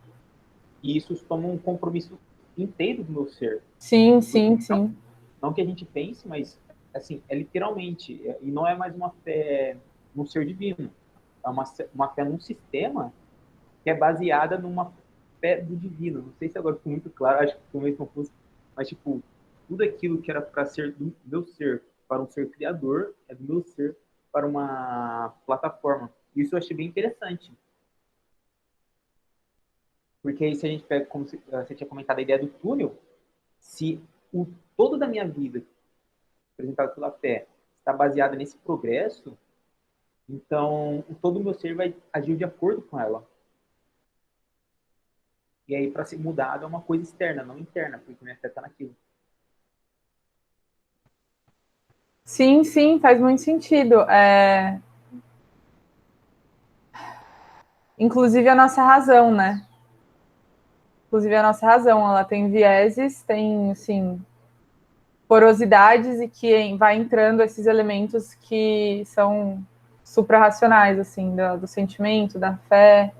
E isso toma um compromisso inteiro do meu ser. Sim, sim, sim. Não que a gente pense, mas assim, é literalmente, e não é mais uma fé num ser divino, é uma fé num sistema que é baseada numa fé do divino. Não sei se agora ficou muito claro, acho que ficou meio confuso, mas tipo, tudo aquilo que era para ser do meu ser para um ser criador, é do meu ser para uma plataforma. Isso eu achei bem interessante. Porque aí se a gente pega, como você tinha comentado, a ideia do túnel, se o todo da minha vida, apresentado pela fé, está baseado nesse progresso, então todo o meu ser vai agir de acordo com ela. E aí, para ser mudado, é uma coisa externa, não interna, porque minha fé está naquilo. Sim, sim, faz muito sentido. Inclusive a nossa razão, né? Inclusive a nossa razão, ela tem vieses, tem, assim, porosidades e que vai entrando esses elementos que são suprarracionais, assim, do sentimento, da fé.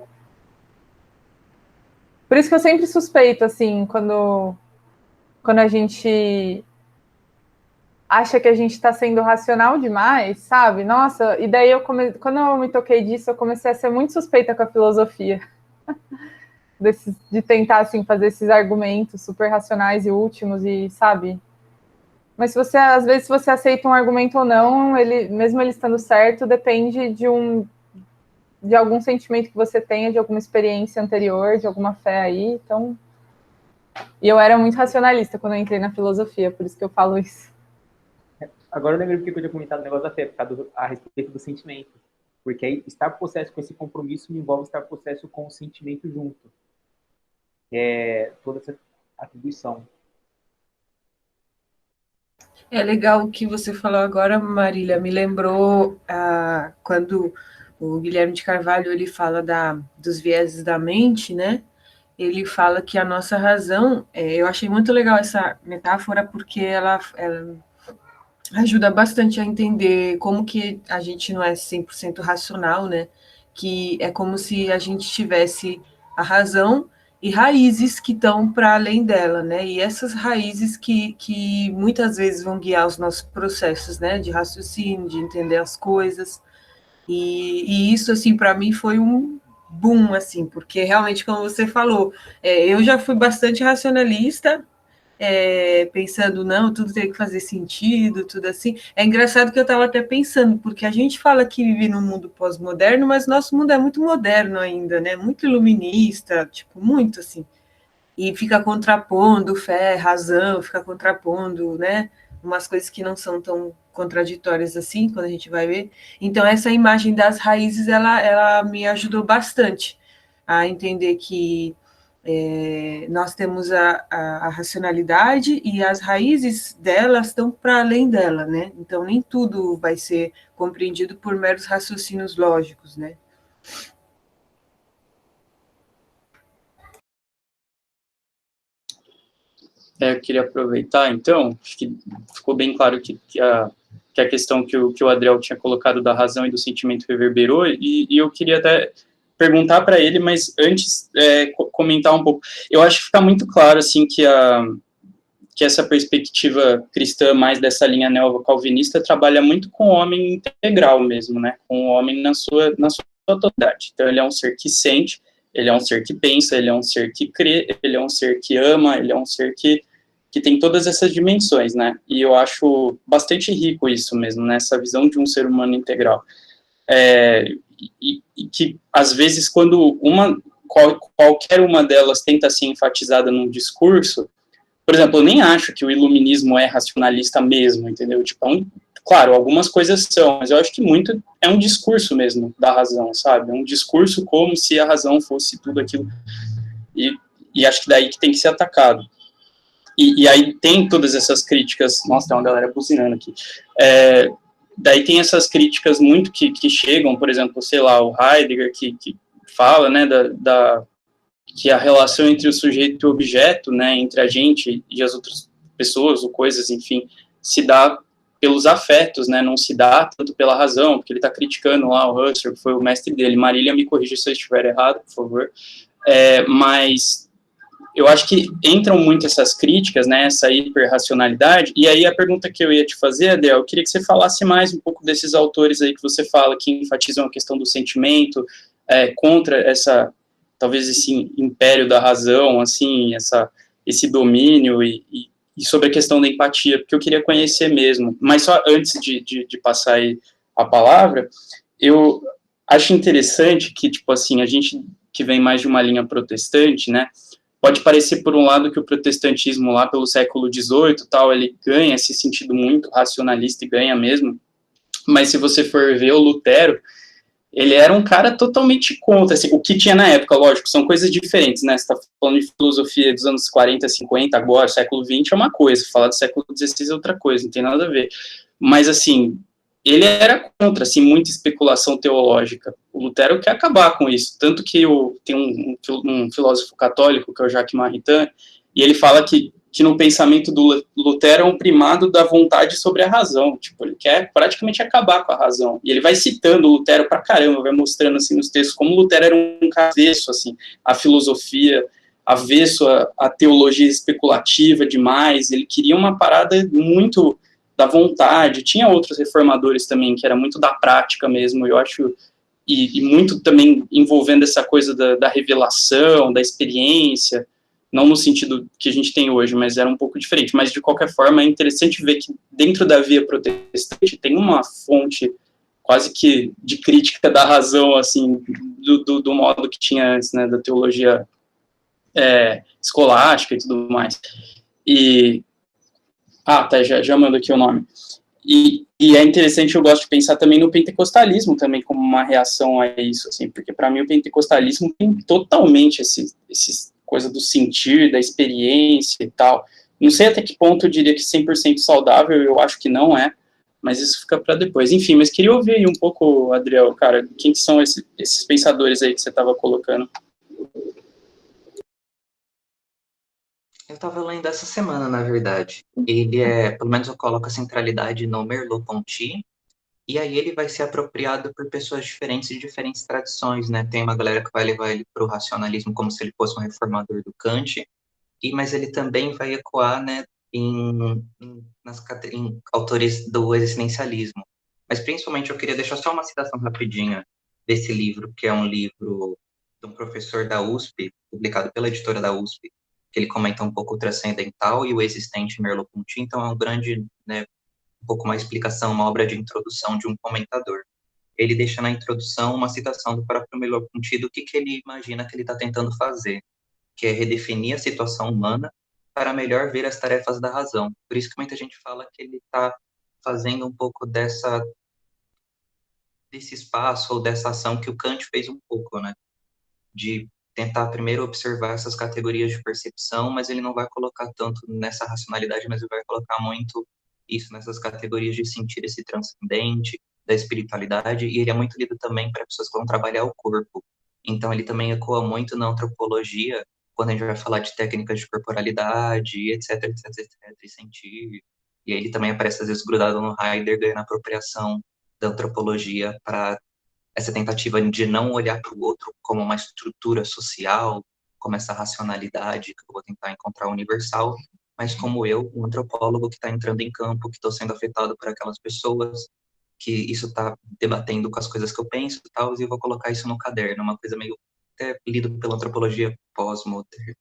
Por isso que eu sempre suspeito, assim, quando a gente acha que a gente está sendo racional demais, sabe? Nossa, e daí quando eu me toquei disso, eu comecei a ser muito suspeita com a filosofia. De tentar, assim, fazer esses argumentos super racionais e últimos, e sabe? Mas se você, às vezes, se você aceita um argumento ou não, mesmo ele estando certo, depende de algum sentimento que você tenha, de alguma experiência anterior, de alguma fé aí. Então, e eu era muito racionalista quando eu entrei na filosofia, por isso que eu falo isso. Agora eu lembrei porque eu tinha comentado o negócio da fé, a respeito do sentimento. Porque aí estar possesso com esse compromisso me envolve estar possesso com o sentimento junto. Toda essa atribuição. É legal o que você falou agora, Marília. Me lembrou quando o Guilherme de Carvalho ele fala dos vieses da mente, né? Ele fala que a nossa razão, eu achei muito legal essa metáfora porque ela ajuda bastante a entender como que a gente não é 100% racional, né? Que é como se a gente tivesse a razão e raízes que estão para além dela, né? E essas raízes que muitas vezes vão guiar os nossos processos, né? De raciocínio, de entender as coisas. E isso, assim, para mim foi um boom, assim, porque realmente, como você falou, eu já fui bastante racionalista, pensando, não, tudo tem que fazer sentido, tudo assim. É engraçado que eu estava até pensando, porque a gente fala que vive num mundo pós-moderno, mas nosso mundo é muito moderno ainda, né? Muito iluminista, tipo, muito assim. E fica contrapondo fé, razão, fica contrapondo, né? Umas coisas que não são tão contraditórias assim, quando a gente vai ver. Então, essa imagem das raízes, ela me ajudou bastante a entender que nós temos a racionalidade e as raízes delas estão para além dela, né? Então, nem tudo vai ser compreendido por meros raciocínios lógicos, né? Eu queria aproveitar, então, acho que ficou bem claro que a questão que o Adriel tinha colocado da razão e do sentimento reverberou, e eu queria até perguntar para ele, mas antes comentar um pouco. Eu acho que fica muito claro, assim, que essa perspectiva cristã, mais dessa linha neo-calvinista, trabalha muito com o homem integral mesmo, né, com o homem na sua totalidade. Então, ele é um ser que sente, Ele é um ser que pensa, ele é um ser que crê, ele é um ser que ama, ele é um ser que tem todas essas dimensões, né? E eu acho bastante rico isso mesmo, né? Essa visão de um ser humano integral. E que, às vezes, quando qualquer uma delas tenta ser enfatizada num discurso, por exemplo, eu nem acho que o iluminismo é racionalista mesmo, entendeu? Tipo, claro, algumas coisas são, mas eu acho que muito é um discurso mesmo da razão, sabe? É um discurso como se a razão fosse tudo aquilo. E acho que daí que tem que ser atacado. E aí tem todas essas críticas, nossa, tem uma galera buzinando aqui, daí tem essas críticas muito que chegam, por exemplo, sei lá, o Heidegger, que fala, né, que a relação entre o sujeito e o objeto, né, entre a gente e as outras pessoas ou coisas, enfim, se dá pelos afetos, né, não se dá tanto pela razão, porque ele está criticando lá o Husserl, que foi o mestre dele. Marília, me corrija se eu estiver errado, por favor. Mas eu acho que entram muito essas críticas, né, essa hiperracionalidade, e aí a pergunta que eu ia te fazer, Adel, eu queria que você falasse mais um pouco desses autores aí que você fala, que enfatizam a questão do sentimento, contra talvez esse império da razão, assim, esse domínio, e sobre a questão da empatia, porque eu queria conhecer mesmo. Mas só antes de passar aí a palavra, eu acho interessante que, tipo assim, a gente que vem mais de uma linha protestante, né, pode parecer, por um lado, que o protestantismo lá pelo século XVIII, tal, ele ganha esse sentido muito racionalista e ganha mesmo, mas se você for ver o Lutero, ele era um cara totalmente contra, assim, o que tinha na época, lógico, são coisas diferentes, né, você está falando de filosofia dos anos 40, 50, agora, século XX é uma coisa, falar do século XVI é outra coisa, não tem nada a ver, mas, assim, ele era contra, assim, muita especulação teológica. O Lutero quer acabar com isso, tanto que tem um filósofo católico, que é o Jacques Maritain, e ele fala que no pensamento do Lutero é um primado da vontade sobre a razão, tipo, ele quer praticamente acabar com a razão, e ele vai citando o Lutero pra caramba, vai mostrando, assim, nos textos, como o Lutero era um cara avesso, assim, à filosofia, avesso à teologia especulativa demais, ele queria uma parada muito da vontade. Tinha outros reformadores também, que era muito da prática mesmo, eu acho, e muito também envolvendo essa coisa da revelação, da experiência, não no sentido que a gente tem hoje, mas era um pouco diferente. Mas, de qualquer forma, é interessante ver que dentro da via protestante tem uma fonte quase que de crítica da razão, assim, do modo que tinha antes, né, da teologia escolástica e tudo mais. Tá, já mando aqui o nome. E é interessante, eu gosto de pensar também no pentecostalismo também como uma reação a isso, assim, porque para mim o pentecostalismo tem totalmente esse coisa do sentir, da experiência e tal. Não sei até que ponto eu diria que 100% saudável, eu acho que não é, mas isso fica para depois. Enfim, mas queria ouvir aí um pouco, Adriel, cara, quem que são esses pensadores aí que você estava colocando? Eu estava lendo essa semana, na verdade. Ele pelo menos eu coloco a centralidade no Merleau-Ponty, e aí ele vai ser apropriado por pessoas diferentes de diferentes tradições, né? Tem uma galera que vai levar ele para o racionalismo como se ele fosse um reformador do Kant, mas ele também vai ecoar, né, em autores do existencialismo. Mas principalmente eu queria deixar só uma citação rapidinha desse livro, que é um livro de um professor da USP, publicado pela editora da USP, que ele comenta um pouco o transcendental e o existente Merleau-Ponty, então é um grande, né, um pouco mais explicação, uma obra de introdução de um comentador. Ele deixa na introdução uma citação do próprio Merleau-Ponty do que ele imagina que ele está tentando fazer, que é redefinir a situação humana para melhor ver as tarefas da razão. Por isso que muita gente fala que ele está fazendo um pouco desse espaço ou dessa ação que o Kant fez um pouco, né? De tentar primeiro observar essas categorias de percepção, mas ele não vai colocar tanto nessa racionalidade, mas ele vai colocar muito isso nessas categorias de sentir esse transcendente, da espiritualidade, e ele é muito lido também para pessoas que vão trabalhar o corpo. Então ele também ecoa muito na antropologia, quando a gente vai falar de técnicas de corporalidade, etc, etc, etc, e sentir. E aí ele também aparece às vezes grudado no Heidegger, na apropriação da antropologia para essa tentativa de não olhar para o outro como uma estrutura social, como essa racionalidade que eu vou tentar encontrar universal, mas como eu, um antropólogo que está entrando em campo, que estou sendo afetado por aquelas pessoas, que isso está debatendo com as coisas que eu penso e tal, e eu vou colocar isso no caderno, uma coisa meio ter lido pela antropologia pós-moderna.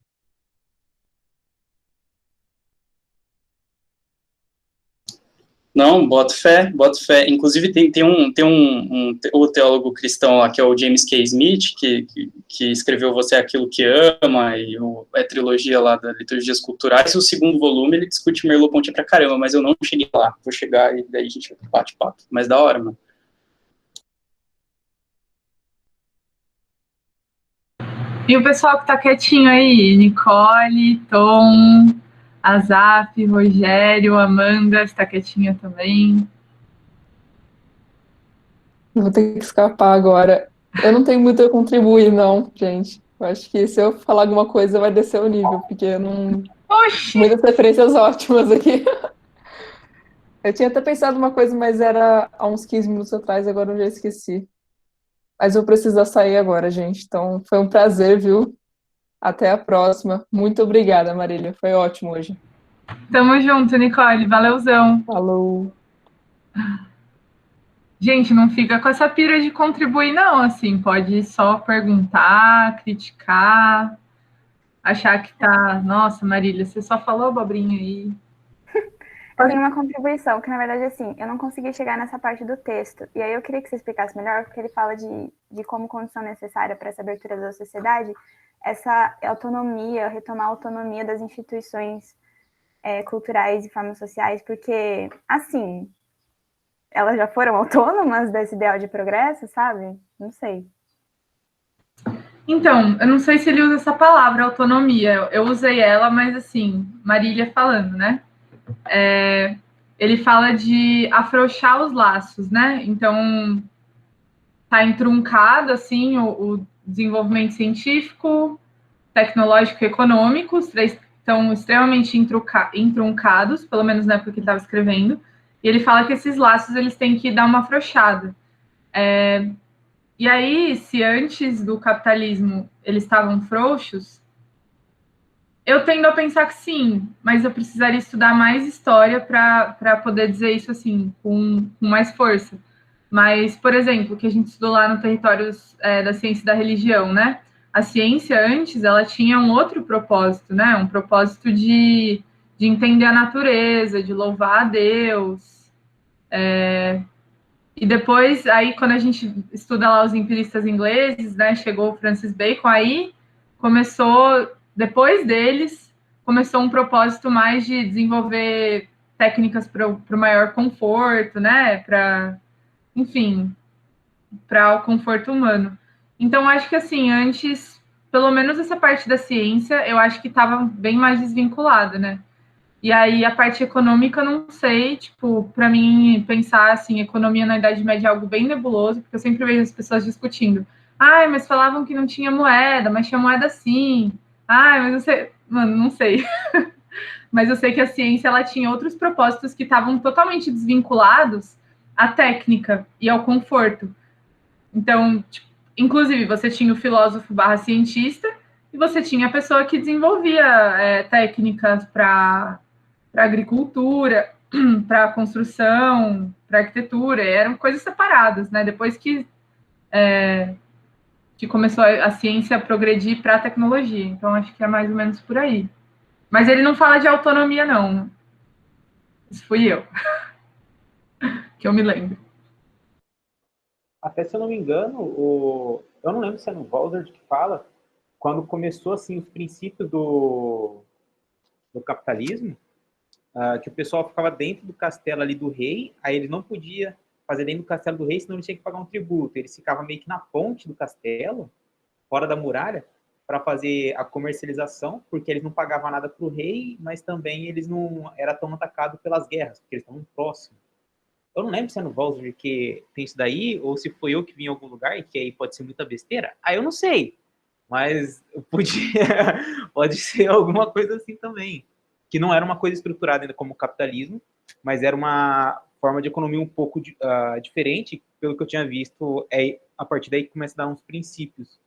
Não, boto fé, boto fé. Inclusive, o teólogo cristão lá, que é o James K. Smith, que escreveu Você é Aquilo que Ama, e a trilogia lá das liturgias culturais. O segundo volume, ele discute Merleau-Ponty pra caramba, mas eu não cheguei lá. Vou chegar e daí a gente bate papo. Mas da hora, mano. E o pessoal que tá quietinho aí? Nicole, Tom, Azaf, Rogério, Amanda, está quietinha também. Vou ter que escapar agora. Eu não tenho muito a contribuir, não, gente. Eu acho que se eu falar alguma coisa vai descer o nível, porque eu não. Oxi! Muitas referências ótimas aqui. Eu tinha até pensado uma coisa, mas era há uns 15 minutos atrás, agora eu já esqueci. Mas eu preciso sair agora, gente. Então, foi um prazer, viu? Até a próxima. Muito obrigada, Marília. Foi ótimo hoje. Tamo junto, Nicole. Valeuzão. Falou. Gente, não fica com essa pira de contribuir, não. Assim, pode só perguntar, criticar, achar que tá. Nossa, Marília, você só falou abobrinha aí. Eu tenho uma contribuição, que na verdade, assim, eu não consegui chegar nessa parte do texto. E aí eu queria que você explicasse melhor, porque ele fala de como condição necessária para essa abertura da sociedade, essa autonomia, retomar a autonomia das instituições culturais e formas sociais, porque, assim, elas já foram autônomas desse ideal de progresso, sabe? Não sei. Então, eu não sei se ele usa essa palavra, autonomia. Eu usei ela, mas assim, Marília falando, né? Ele fala de afrouxar os laços, né? Então, tá entroncado, assim, o desenvolvimento científico, tecnológico e econômico, os três estão extremamente entroncados, pelo menos na época que ele estava escrevendo, e ele fala que esses laços eles têm que dar uma afrouxada. E aí, se antes do capitalismo eles estavam frouxos, eu tendo a pensar que sim, mas eu precisaria estudar mais história para poder dizer isso assim, com mais força. Mas, por exemplo, o que a gente estudou lá no Territórios da Ciência e da Religião, né? A ciência antes, ela tinha um outro propósito, né? Um propósito de entender a natureza, de louvar a Deus. E depois, aí, quando a gente estuda lá os empiristas ingleses, né? Chegou o Francis Bacon, aí começou, depois deles, começou um propósito mais de desenvolver técnicas para o maior conforto, né? Enfim, para o conforto humano. Então, acho que assim, antes, pelo menos essa parte da ciência, eu acho que estava bem mais desvinculada, né? E aí a parte econômica, não sei, tipo, para mim pensar assim, economia na Idade Média é algo bem nebuloso, porque eu sempre vejo as pessoas discutindo. Ai, mas falavam que não tinha moeda, mas tinha moeda sim. Ai, mas eu sei, mano, não sei. Mas eu sei que a ciência ela tinha outros propósitos que estavam totalmente desvinculados à técnica e ao conforto. Então, tipo, inclusive, você tinha o filósofo barra cientista e você tinha a pessoa que desenvolvia técnicas para agricultura, para construção, para arquitetura, eram coisas separadas, né? Depois que começou a ciência a progredir para a tecnologia. Então, acho que é mais ou menos por aí. Mas ele não fala de autonomia, não. Isso fui eu. Que eu me lembro. Até se eu não me engano, eu não lembro se é no Walzer que fala, quando começou assim, os princípios do capitalismo, que o pessoal ficava dentro do castelo ali do rei, aí ele não podia fazer dentro do castelo do rei, senão ele tinha que pagar um tributo. Eles ficavam meio que na ponte do castelo, fora da muralha, para fazer a comercialização, porque eles não pagavam nada para o rei, mas também eles não eram tão atacados pelas guerras, porque eles estavam próximos. Eu não lembro se é no Valsir que tem isso daí, ou se foi eu que vim em algum lugar, que aí pode ser muita besteira. Aí eu não sei, mas pode ser alguma coisa assim também. Que não era uma coisa estruturada ainda como o capitalismo, mas era uma forma de economia um pouco diferente, pelo que eu tinha visto, a partir daí que começa a dar uns princípios.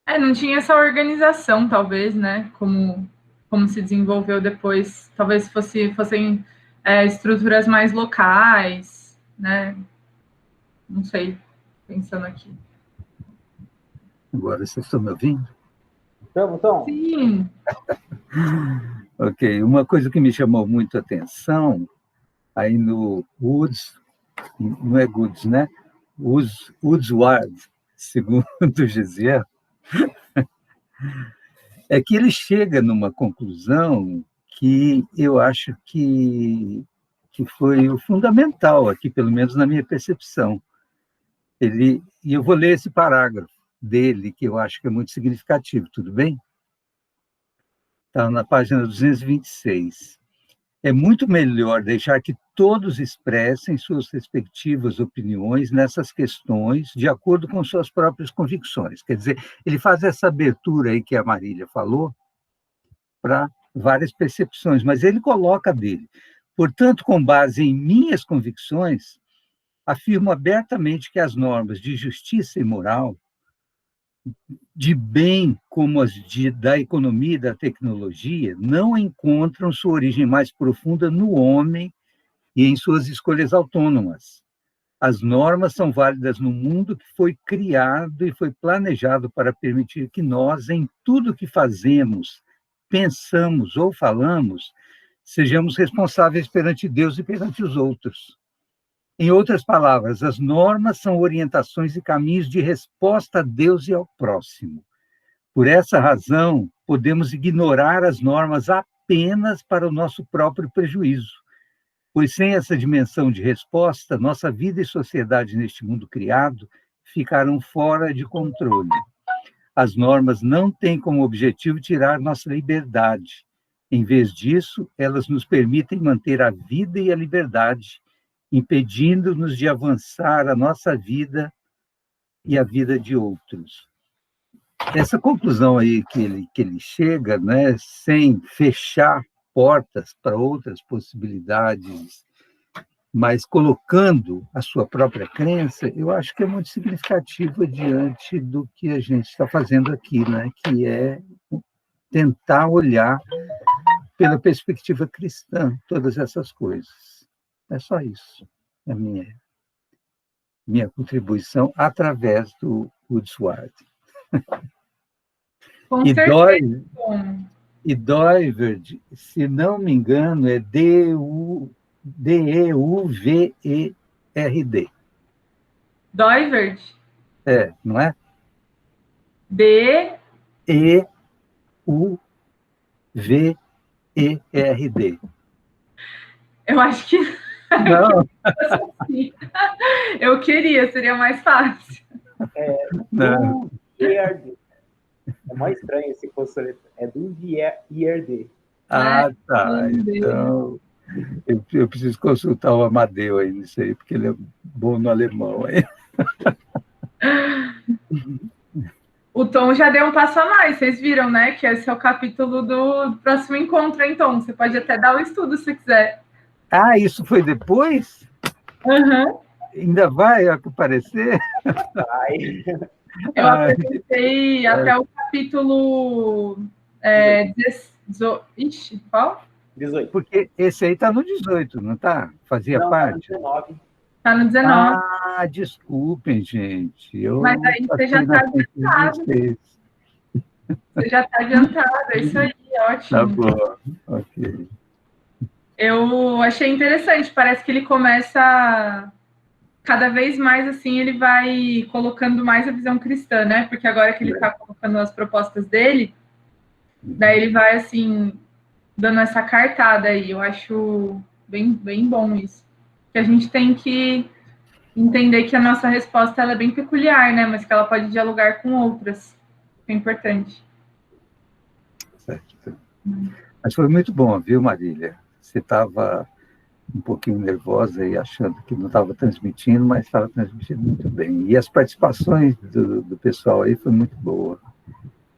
Não tinha essa organização, talvez, né? Como se desenvolveu depois. Talvez fossem estruturas mais locais, né? Não sei, pensando aqui. Agora vocês estão me ouvindo? Então. Sim. Ok, uma coisa que me chamou muito a atenção, aí no Woods, não é Goods, né? Woodsward, segundo Gisiel, é que ele chega numa conclusão que eu acho que foi o fundamental aqui, pelo menos na minha percepção. E eu vou ler esse parágrafo dele, que eu acho que é muito significativo, tudo bem? Está na página 226. É muito melhor deixar que todos expressem suas respectivas opiniões nessas questões de acordo com suas próprias convicções. Quer dizer, ele faz essa abertura aí que a Marília falou para várias percepções, mas ele coloca dele. Portanto, com base em minhas convicções, afirmo abertamente que as normas de justiça e moral, de bem como as da economia e da tecnologia, não encontram sua origem mais profunda no homem e em suas escolhas autônomas. As normas são válidas no mundo que foi criado e foi planejado para permitir que nós, em tudo que fazemos, pensamos ou falamos, sejamos responsáveis perante Deus e perante os outros. Em outras palavras, as normas são orientações e caminhos de resposta a Deus e ao próximo. Por essa razão, podemos ignorar as normas apenas para o nosso próprio prejuízo, pois sem essa dimensão de resposta, nossa vida e sociedade neste mundo criado ficarão fora de controle. As normas não têm como objetivo tirar nossa liberdade. Em vez disso, elas nos permitem manter a vida e a liberdade, impedindo-nos de avançar a nossa vida e a vida de outros. Essa conclusão aí que ele chega, né, sem fechar portas para outras possibilidades, mas colocando a sua própria crença, eu acho que é muito significativa diante do que a gente está fazendo aqui, né, que é tentar olhar pela perspectiva cristã todas essas coisas. É só isso, a minha contribuição através do Woodsward. Com certeza. E Doiverd, se não me engano, é D-E-U-V-E-R-D. Doiverd? É, não é? E-U-V-E-R-D. Eu acho que Não. Eu queria, seria mais fácil. Do IRD. É mais estranho esse conceito. É do IRD. Ah, tá. Então, eu preciso consultar o Amadeu aí nisso aí, porque ele é bom no alemão aí. O Tom já deu um passo a mais, vocês viram, né? Que esse é o capítulo do próximo encontro, então. Você pode até dar o estudo se quiser. Ah, isso foi depois? Uhum. Ainda vai aparecer? Vai. Eu apresentei até o capítulo 18. Qual? 18. Porque esse aí está no 18, não está? Fazia parte? Tá no 19. Está no 19. Ah, desculpem, gente. Mas aí você já está adiantado. Você já está adiantado, é isso aí, ótimo. Tá bom, ok. Eu achei interessante, parece que ele começa cada vez mais assim, ele vai colocando mais a visão cristã, né? Porque agora que ele está colocando as propostas dele, daí ele vai assim dando essa cartada aí. Eu acho bem bom isso. Que a gente tem que entender que a nossa resposta ela é bem peculiar, né? Mas que ela pode dialogar com outras. É importante. Certo. Mas foi muito bom, viu, Marília? Você estava um pouquinho nervosa e achando que não estava transmitindo, mas estava transmitindo muito bem. E as participações do pessoal aí foi muito boa.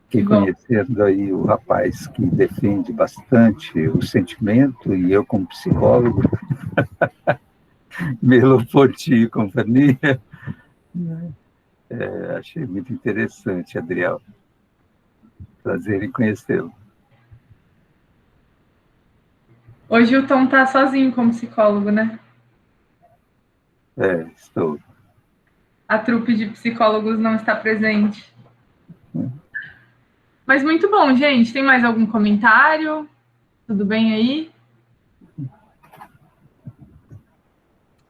Fiquei conhecendo aí o rapaz que defende bastante o sentimento, e eu como psicólogo, Merleau-Ponty e companhia. Achei muito interessante, Adriel. Prazer em conhecê-lo. Hoje o Tom está sozinho como psicólogo, né? Estou. A trupe de psicólogos não está presente. Mas muito bom, gente. Tem mais algum comentário? Tudo bem aí?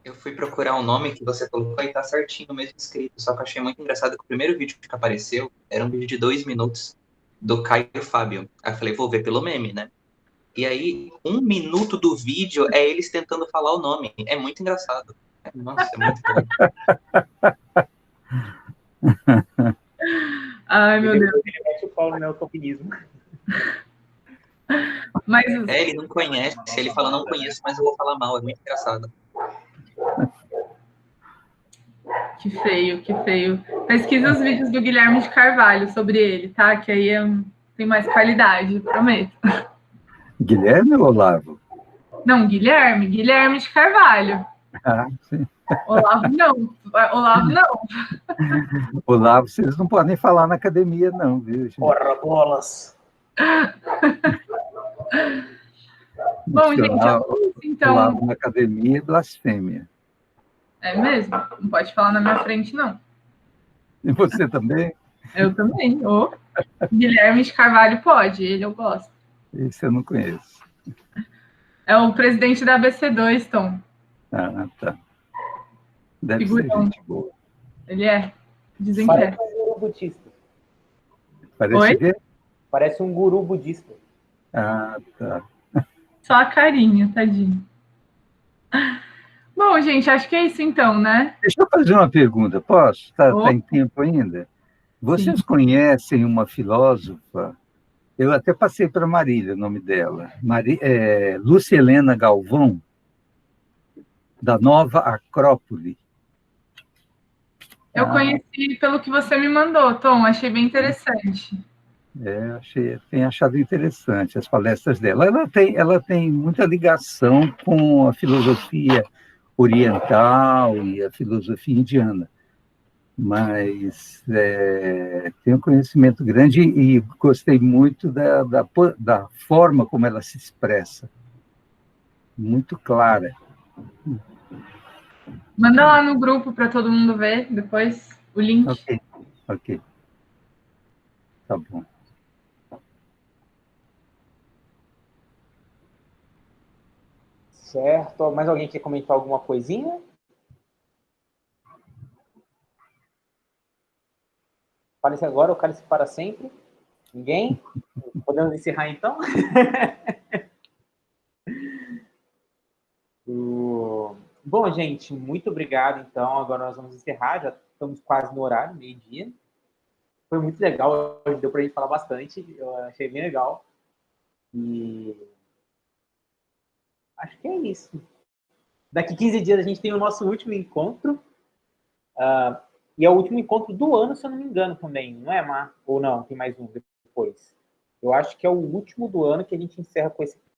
Eu fui procurar o nome que você colocou e tá certinho mesmo escrito, só que eu achei muito engraçado que o primeiro vídeo que apareceu era um vídeo de 2 minutos do Caio Fábio. Aí eu falei, vou ver pelo meme, né? E aí, 1 minuto do vídeo é eles tentando falar o nome. É muito engraçado. Nossa, é muito bom. Ai, meu Deus. Ele mete o pau no neotopinismo. Mas Ele não conhece, ele fala, não conheço, mas eu vou falar mal. É muito engraçado. que feio, que feio. Pesquisa os vídeos do Guilherme de Carvalho sobre ele, tá? Que aí tem mais qualidade, prometo. Guilherme ou Olavo? Não, Guilherme de Carvalho. Ah, sim. Olavo não. Olavo, vocês não podem falar na academia, não, viu, gente? Porra, bolas! Bom, gente, então... Olavo na academia é blasfêmia. É mesmo? Não pode falar na minha frente, não. E você também? Eu também. Guilherme de Carvalho pode, ele eu gosto. Esse eu não conheço. É o presidente da ABC2, Tom. Ah, tá. Deve Figurão. ser gente boa. Ele é. Dizem Parece que é. um guru budista. Parece Oi? o quê? Parece um guru budista. Ah, tá. Só a carinha, tadinho. Bom, gente, acho que é isso então, né? Deixa eu fazer uma pergunta, posso? Tá em tempo ainda? Vocês Sim. conhecem uma filósofa? Eu até passei para Marília o nome dela. Lúcia Helena Galvão, da Nova Acrópole. Eu conheci pelo que você me mandou, Tom. Achei bem interessante. Tenho achado interessante as palestras dela. Ela tem muita ligação com a filosofia oriental e a filosofia indiana, mas tem um conhecimento grande e gostei muito da forma como ela se expressa, muito clara. Manda lá no grupo para todo mundo ver depois o link. Ok. Tá bom. Certo. Mais alguém quer comentar alguma coisinha? Fale-se agora ou cale-se para sempre? Ninguém? Podemos encerrar então? Bom, gente, muito obrigado. Então, agora nós vamos encerrar. Já estamos quase no horário, meio-dia. Foi muito legal. Hoje deu para a gente falar bastante. Eu achei bem legal. E acho que é isso. Daqui 15 dias a gente tem o nosso último encontro. E é o último encontro do ano, se eu não me engano, também. Não é, Mar? Ou não? Tem mais um depois? Eu acho que é o último do ano que a gente encerra com esse